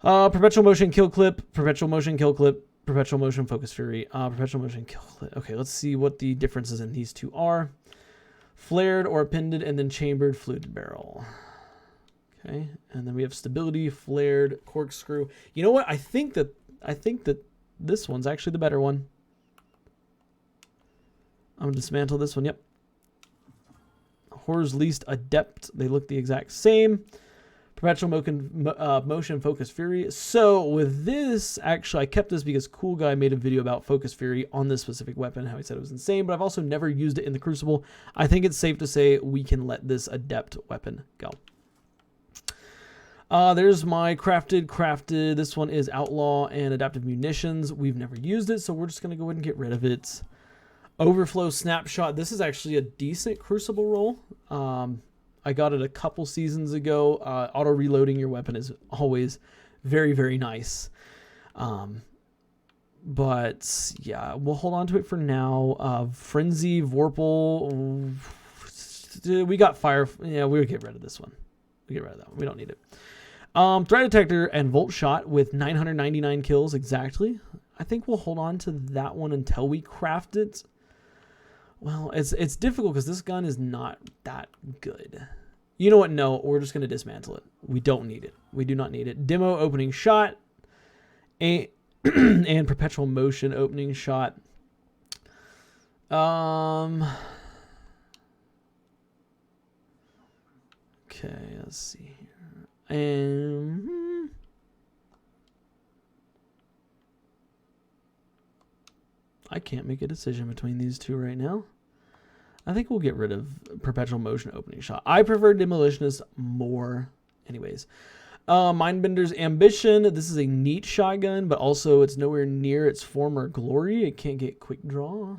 Speaker 1: Perpetual Motion Kill Clip, Perpetual Motion Kill Clip, Perpetual Motion Focus Fury, Perpetual Motion Kill Clip. Okay, let's see what the differences in these two are. Flared or appended and then chambered fluid barrel. Okay, and then we have Stability, Flared, Corkscrew. You know what? I think that this one's actually the better one. I'm gonna dismantle this one. Yep. Horror's Least Adept. They look the exact same. Perpetual Motion Focus Fury. So with this, actually, I kept this because Cool Guy made a video about Focus Fury on this specific weapon, how he said it was insane, but I've also never used it in the Crucible. I think it's safe to say we can let this Adept weapon go. There's my crafted. This one is Outlaw and Adaptive Munitions. We've never used it, so we're just going to go ahead and get rid of it. Overflow Snapshot. This is actually a decent Crucible roll. I got it a couple seasons ago. Auto reloading your weapon is always very, very nice. But yeah, we'll hold on to it for now. Frenzy, Vorpal. We got Fire. Yeah, we'll get rid of this one. We get rid of that one. We don't need it. Threat Detector and Volt Shot with 999 kills exactly. I think we'll hold on to that one until we craft it. Well, it's difficult because this gun is not that good. You know what? No, we're just going to dismantle it. We don't need it. We do not need it. Demo Opening Shot and Perpetual Motion Opening Shot. Okay, let's see here. And I can't make a decision between these two right now. I think we'll get rid of Perpetual Motion Opening Shot. I prefer Demolitionist more anyways. Mindbender's Ambition. This is a neat shotgun, but also it's nowhere near its former glory. It can't get quick draw.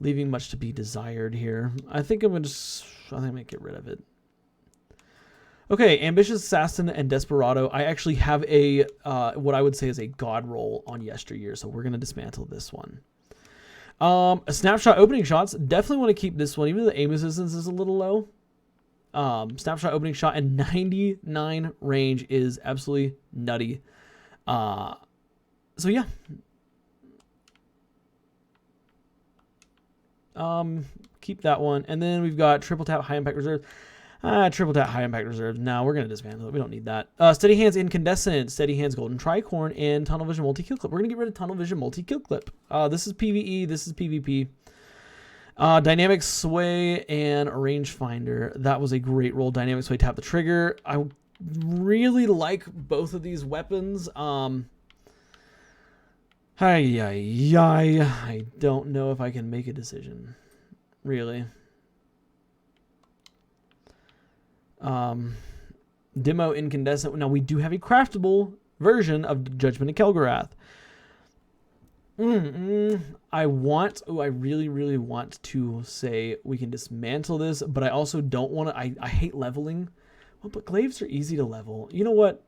Speaker 1: Leaving much to be desired here. I think I'm going to get rid of it. Okay, Ambitious Assassin and Desperado. I actually have a, what I would say is a god roll on Yesteryear, so we're going to dismantle this one. A Snapshot Opening Shots. Definitely want to keep this one, even though the aim assistance is a little low. Snapshot Opening Shot and 99 range is absolutely nutty. So yeah. Keep that one. And then we've got Triple Tap High Impact Reserve. Triple Tap High Impact Reserve. No, we're going to dismantle it. We don't need that. Steady Hands Incandescent, Steady Hands Golden Tricorn, and Tunnel Vision Multi-Kill Clip. We're going to get rid of Tunnel Vision Multi-Kill Clip. This is PvE. This is PvP. Dynamic Sway and Rangefinder. That was a great roll. Dynamic Sway, tap the trigger. I really like both of these weapons. I don't know if I can make a decision. Really. Demo Incandescent. Now we do have a craftable version of Judgment of Kel'Garath. I really want to say we can dismantle this, but I also don't want to. I hate leveling. Well, but glaives are easy to level. You know what?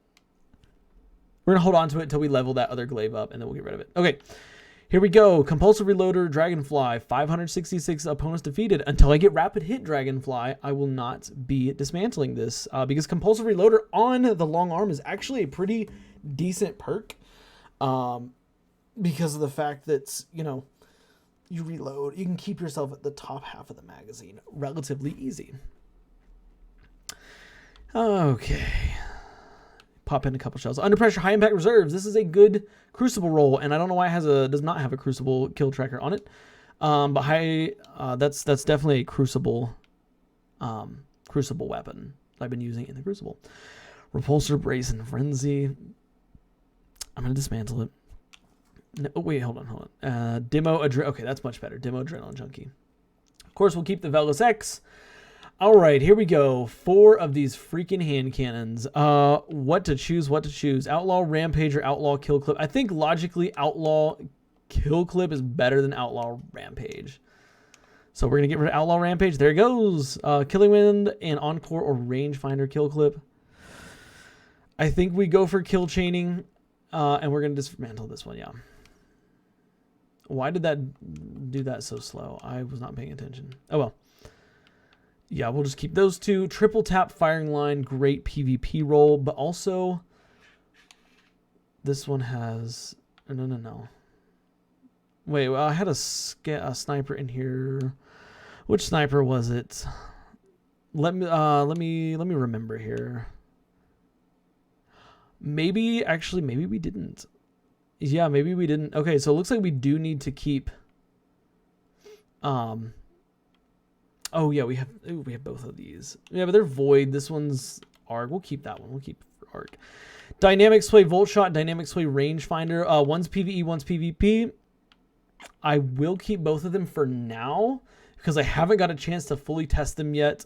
Speaker 1: We're going to hold on to it until we level that other glaive up, and then we'll get rid of it. Okay. Here we go. Compulsive Reloader, Dragonfly, 566 opponents defeated. Until I get Rapid Hit Dragonfly, I will not be dismantling this because Compulsive Reloader on the long arm is actually a pretty decent perk because of the fact that, you know, you reload. You can keep yourself at the top half of the magazine relatively easy. Okay. Pop in a couple shells. Under Pressure, High Impact Reserves. This is a good Crucible roll, and I don't know why it does not have a Crucible kill tracker on it. But that's definitely a Crucible weapon I've been using in the Crucible. Repulsor, Brace, and Frenzy. I'm gonna dismantle it. No, oh wait, hold on. Demo okay, that's much better. Demo Adrenaline Junkie. Of course, we'll keep the Velas X. All right, here we go. 4 of these freaking hand cannons. What to choose? Outlaw Rampage or Outlaw Kill Clip? I think logically Outlaw Kill Clip is better than Outlaw Rampage. So we're going to get rid of Outlaw Rampage. There it goes. Killing Wind and Encore or Rangefinder Kill Clip. I think we go for Kill Chaining, and we're going to dismantle this one, yeah. Why did that do that so slow? I was not paying attention. Oh, well. Yeah, we'll just keep those 2. Triple Tap Firing Line, great PvP roll, but also this one has no. Wait, well, I had a sniper in here. Which sniper was it? Let me remember here. Maybe we didn't. Yeah, maybe we didn't. Okay, so it looks like we do need to keep oh yeah, we have both of these. Yeah, but they're void. This one's arc. We'll keep that one. We'll keep arc. Dynamic Sway Volt Shot, Dynamic Sway Rangefinder. One's PvE, one's PvP. I will keep both of them for now because I haven't got a chance to fully test them yet.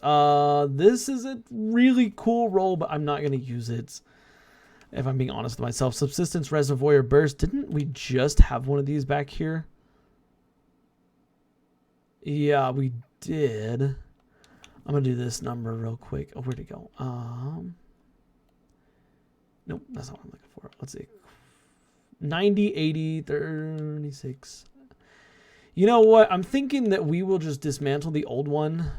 Speaker 1: This is a really cool roll, but I'm not going to use it if I'm being honest with myself. Subsistence Reservoir Burst. Didn't we just have one of these back here? Yeah, we did. I'm gonna do this number real quick. Oh, where'd it go? Nope, that's not what I'm looking for. Let's see. 90, 80, 36. You know what? I'm thinking that we will just dismantle the old one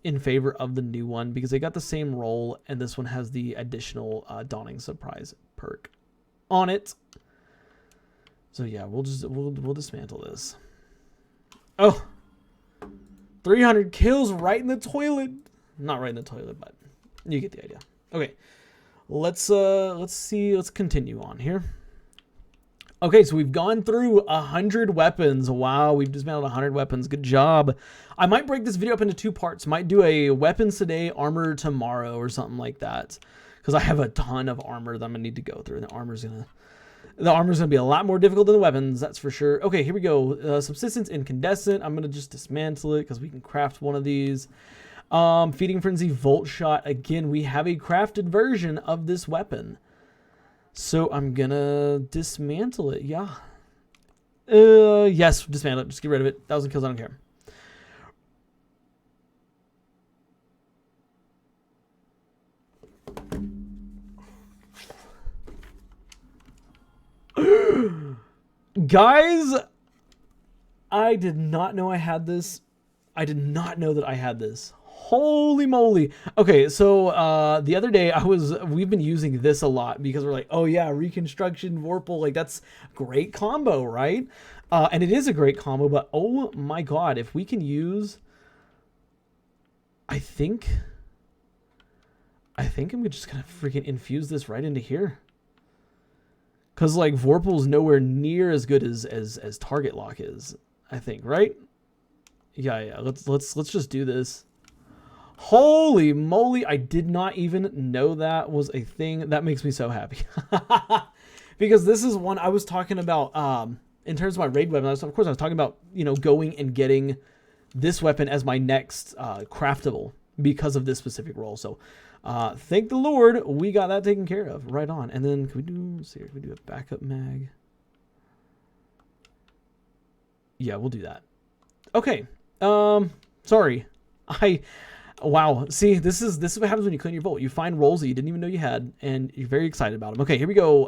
Speaker 1: in favor of the new one because they got the same roll, and this one has the additional Dawning Surprise perk on it. So yeah, we'll dismantle this. Oh. 300 kills right in the toilet. Not right in the toilet, but you get the idea. Okay, let's see. Let's continue on here. Okay, so we've gone through 100 weapons. Wow, we've dismantled 100 weapons. Good job. I might break this video up into 2 parts. Might do a weapons today, armor tomorrow, or something like that. Because I have a ton of armor that I'm gonna need to go through, and the armor's gonna be a lot more difficult than the weapons, that's for sure. Okay, here we go. Subsistence Incandescent. I'm gonna just dismantle it because we can craft one of these. Feeding Frenzy Volt Shot. Again, we have a crafted version of this weapon. So I'm gonna dismantle it. Yeah. Yes, dismantle it. Just get rid of it. 1,000 kills, I don't care. Guys, I did not know I had this. I did not know that I had this. Holy moly. Okay, so the other day we've been using this a lot because we're like, oh yeah, Reconstruction, Vorpal, like that's great combo, right? And it is a great combo, but oh my god, if we can use, I think I'm just gonna freaking infuse this right into here. Cause like Vorpal's nowhere near as good as Target Lock is, I think, right? Yeah, let's just do this. Holy moly, I did not even know that was a thing. That makes me so happy. Because this is one I was talking about in terms of my raid weapon. Of course, I was talking about, you know, going and getting this weapon as my next craftable because of this specific role. So thank the Lord we got that taken care of. Right on. And then can we do, let's see here, can we do a backup mag? Yeah, we'll do that. Okay. Sorry. Wow. See, this is what happens when you clean your vault. You find roles that you didn't even know you had, and you're very excited about them. Okay, here we go.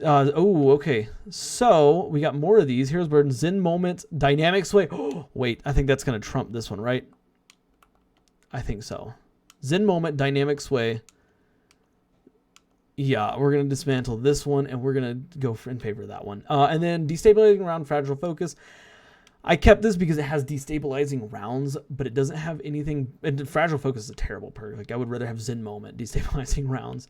Speaker 1: Oh, okay. So we got more of these. Hero's Burden, Zen Moment, Dynamic Sway. Oh, wait, I think that's gonna trump this one, right? I think so. Zen Moment, Dynamic Sway. Yeah, we're gonna dismantle this one, and we're gonna go in favor of that one. And then Destabilizing Round, Fragile Focus. I kept this because it has destabilizing rounds, but it doesn't have anything. And Fragile Focus is a terrible perk. Like I would rather have Zen Moment, destabilizing rounds.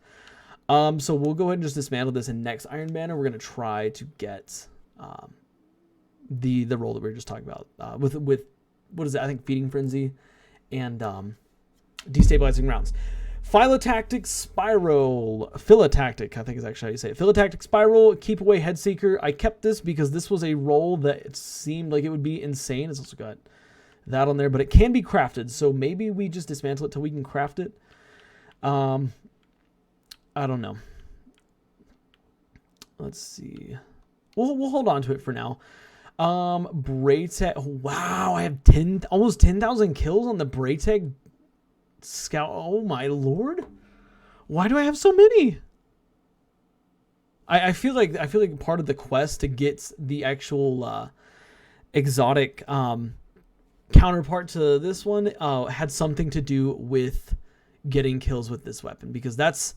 Speaker 1: So we'll go ahead and just dismantle this. And next Iron Banner, we're gonna try to get the role that we were just talking about with what is it? I think Feeding Frenzy and destabilizing rounds. Philotactic Spiral, Philotactic, I think is actually how you say it. Philotactic Spiral, Keep Away Headseeker. I kept this because this was a role that it seemed like it would be insane. It's also got that on there, but it can be crafted. So maybe we just dismantle it till we can craft it. I don't know. Let's see. We'll hold on to it for now. Braytech. Wow, I have almost 10,000 kills on the Braytech Scout. Oh my lord, why do I have so many? I feel like part of the quest to get the actual exotic counterpart to this one had something to do with getting kills with this weapon, because that's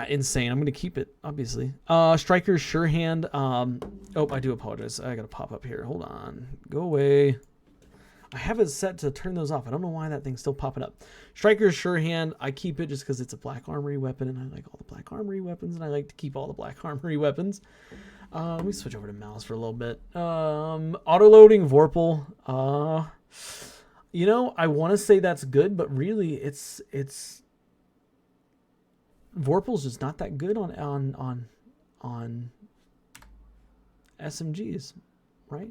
Speaker 1: insane. I'm gonna keep it, obviously. Striker's Sure Hand. Oh, I do apologize, I gotta pop up here, hold on, go away. I have it set to turn those off. I don't know why that thing's still popping up. Striker's Sure Hand. I keep it just because it's a Black Armory weapon, and I like all the Black Armory weapons, and I like to keep all the Black Armory weapons. Let me switch over to mouse for a little bit. Auto-loading Vorpal. You know, I want to say that's good, but really, it's Vorpal's just not that good on SMGs, right?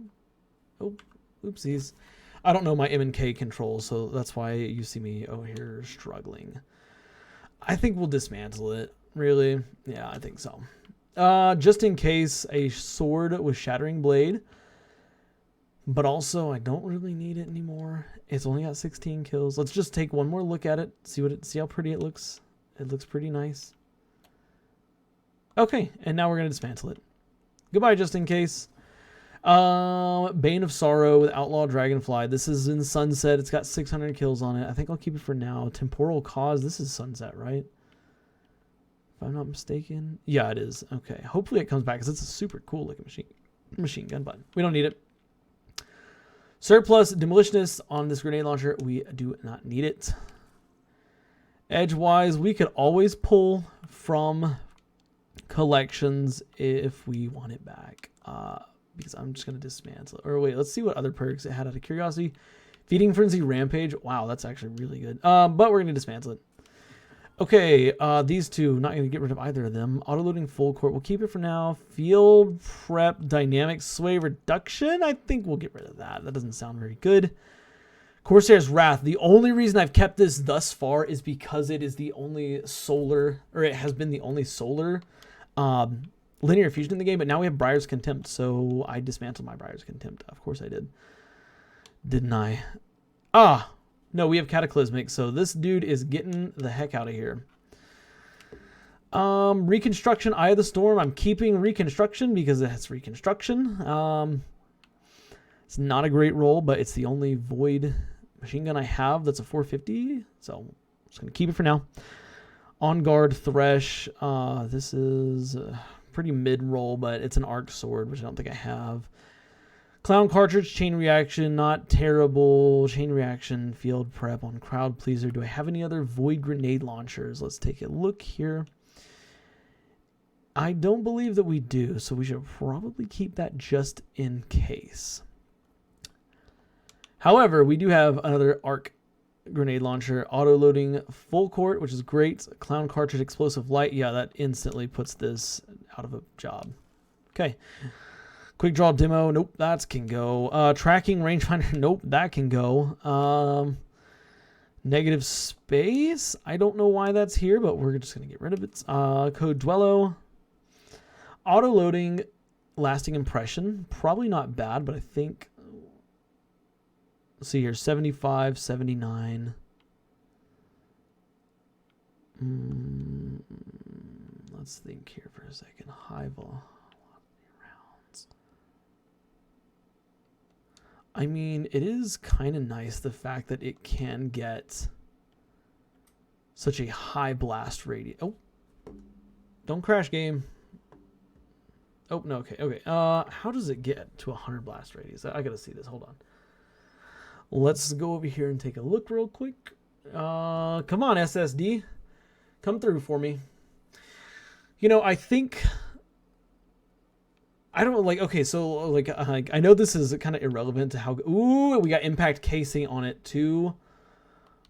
Speaker 1: Oh, oopsies. I don't know my M&K controls, so that's why you see me here struggling. I think we'll dismantle it, really. Yeah, I think so. Just in case, a sword with Shattering Blade. But also, I don't really need it anymore. It's only got 16 kills. Let's just take one more look at it. See how pretty it looks. It looks pretty nice. Okay, and now we're going to dismantle it. Goodbye, Just in Case. Bane of Sorrow with Outlaw Dragonfly. This is in Sunset. It's got 600 kills on it. I think I'll keep it for now. Temporal Cause. This is Sunset, right? If I'm not mistaken. Yeah, it is. Okay. Hopefully it comes back because it's a super cool looking machine gun button. We don't need it. Surplus Demolitionist on this grenade launcher. We do not need it. Edgewise, we could always pull from collections if we want it back. Because I'm just going to dismantle it. Or wait, let's see what other perks it had out of curiosity. Feeding Frenzy Rampage. Wow, that's actually really good. But we're going to dismantle it. Okay, these two, not going to get rid of either of them. Autoloading Full Court, we'll keep it for now. Field Prep Dynamic Sway Reduction, I think we'll get rid of that. That doesn't sound very good. Corsair's Wrath. The only reason I've kept this thus far is because it is the only solar, or it has been the only solar linear fusion in the game, but now we have Briar's Contempt, so I dismantled my Briar's Contempt. Of course I did. Didn't I? No, we have Cataclysmic, so this dude is getting the heck out of here. Reconstruction, Eye of the Storm. I'm keeping Reconstruction because it has Reconstruction. It's not a great roll, but it's the only Void machine gun I have that's a 450. So I'm just going to keep it for now. On Guard, Thresh. This is a pretty mid roll, but it's an Arc Sword, which I don't think I have. Clown Cartridge, Chain Reaction, not terrible. Chain Reaction, Field Prep on Crowd Pleaser. Do I have any other Void Grenade Launchers? Let's take a look here. I don't believe that we do, so we should probably keep that just in case. However, we do have another Arc Grenade Launcher, Auto-Loading Full Court, which is great. Clown Cartridge, Explosive Light. Yeah, that instantly puts this out of a job. Okay. Quick Draw Demo. Nope, that can go. Tracking Rangefinder. Nope, that can go. Negative Space. I don't know why that's here, but we're just going to get rid of it. Code Dwello. Auto-Loading Lasting Impression. Probably not bad, but I think... Let's see here, 75, 79. Let's think here for a second. High velocity rounds. I mean, it is kind of nice the fact that it can get such a high blast radius. Oh, don't crash, game. Oh, no, okay, okay. How does it get to 100 blast radius? I gotta see this, hold on. Let's go over here and take a look real quick. Come on, SSD. Come through for me. You know, I think... I don't like... Okay, so like I know this is kind of irrelevant to how... Ooh, we got impact casing on it too,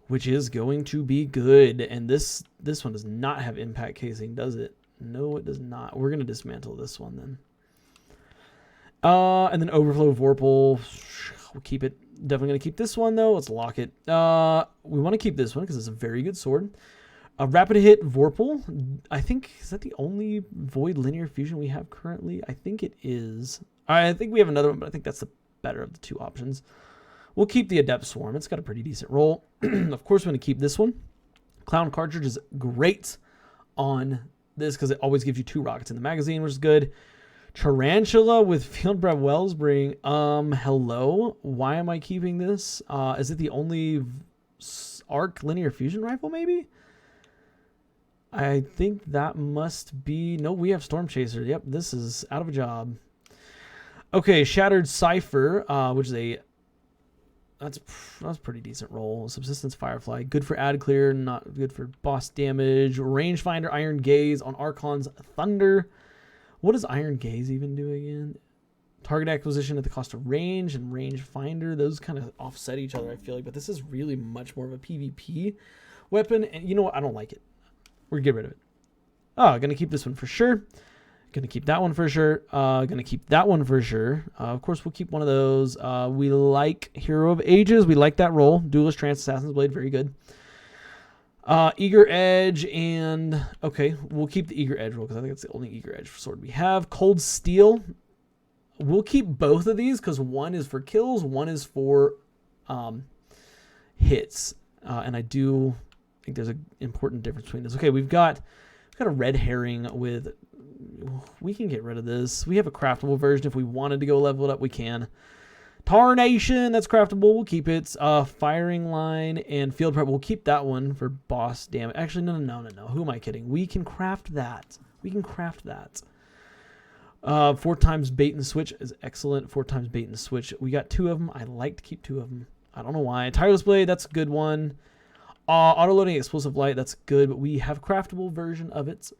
Speaker 1: which is going to be good. And this one does not have impact casing, does it? No, it does not. We're going to dismantle this one then. And then Overflow Vorpal. We'll keep it. Definitely going to keep this one, though. Let's lock it. We want to keep this one because it's a very good sword. Rapid Hit Vorpal. I think, is that the only Void Linear Fusion we have currently? I think it is. I think we have another one, but I think that's the better of the two options. We'll keep the Adept Swarm. It's got a pretty decent roll. Of course, we're going to keep this one. Clown Cartridge is great on this because it always gives you 2 rockets in the magazine, which is good. Tarantula with Field Prep Wellspring. Hello. Why am I keeping this? Is it the only Arc Linear Fusion Rifle, maybe? I think that must be... No, we have Storm Chaser. Yep, this is out of a job. Okay, Shattered Cipher, which is a... That's a pretty decent roll. Subsistence Firefly. Good for ad clear, not good for boss damage. Rangefinder Iron Gaze on Archon's Thunder. What does Iron Gaze even do again? Target acquisition at the cost of range and range finder. Those kind of offset each other, I feel like. But this is really much more of a PvP weapon. And you know what? I don't like it. We're going to get rid of it. Oh, going to keep this one for sure. Going to keep that one for sure. Going to keep that one for sure. Of course, we'll keep one of those. We like Hero of Ages. We like that roll. Duelist Trance Assassin's Blade. Very good. Eager Edge and... Okay, we'll keep the Eager Edge roll because I think it's the only Eager Edge sword we have. Cold Steel. We'll keep both of these because one is for kills, one is for hits. And I do think there's an important difference between this. Okay, we've got a red herring with... We can get rid of this. We have a craftable version. If we wanted to go level it up, we can. Tarnation, that's craftable. We'll keep it. Firing line and field prep. We'll keep that one for boss damage. Actually, no. Who am I kidding? We can craft that. 4 times bait and switch is excellent. 4 times bait and switch. We got 2 of them. I like to keep 2 of them. I don't know why. Tireless Blade, that's a good one. Auto-loading Explosive Light, that's good, but we have a craftable version of it.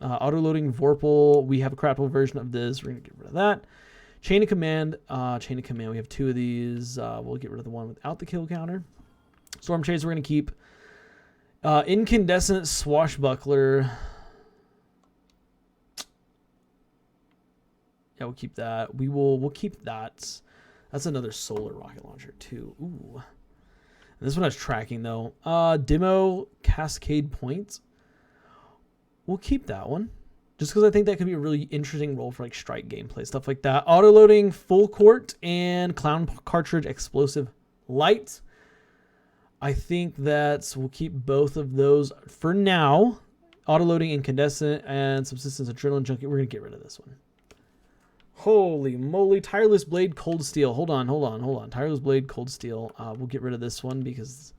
Speaker 1: Auto-loading Vorpal, we have a craftable version of this. We're going to get rid of that. Chain of Command, we have 2 of these. We'll get rid of the one without the kill counter. Storm Chaser we're going to keep. Incandescent Swashbuckler. Yeah, we'll keep that. We'll keep that. That's another solar rocket launcher too. Ooh. And this one has tracking though. Demo Cascade Point. We'll keep that one. Just because I think that could be a really interesting role for like strike gameplay, stuff like that. Auto-loading Full Court and Clown Cartridge Explosive Light. I think that we'll keep both of those for now. Autoloading, incandescent, and subsistence adrenaline junkie. We're going to get rid of this one. Holy moly. Tireless blade, cold steel. Hold on. Tireless blade, cold steel. We'll get rid of this one because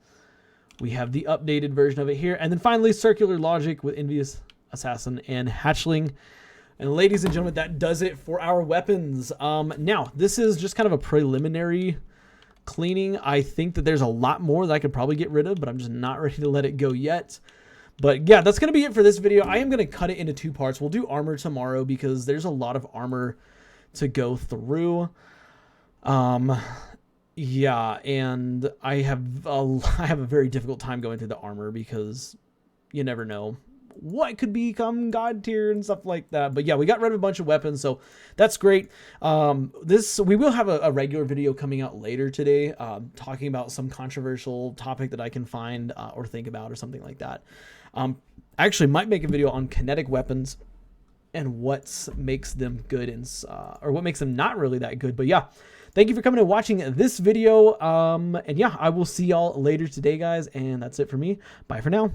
Speaker 1: we have the updated version of it here. And then finally, circular logic with envious assassin and hatchling. And ladies and gentlemen, that does it for our weapons. Now, this is just kind of a preliminary cleaning. I think that there's a lot more that I could probably get rid of, but I'm just not ready to let it go yet. But yeah, that's going to be it for this video. I am going to cut it into 2 parts. We'll do armor tomorrow because there's a lot of armor to go through. Yeah, and I have a very difficult time going through the armor because you never know what could become god tier and stuff like that. But yeah, we got rid of a bunch of weapons, so that's great. We will have a regular video coming out later today, talking about some controversial topic that I can find or think about or something like that. I actually might make a video on kinetic weapons and what makes them good and or what makes them not really that good. But yeah, thank you for coming and watching this video. And yeah, I will see y'all later today, guys. And that's it for me. Bye for now.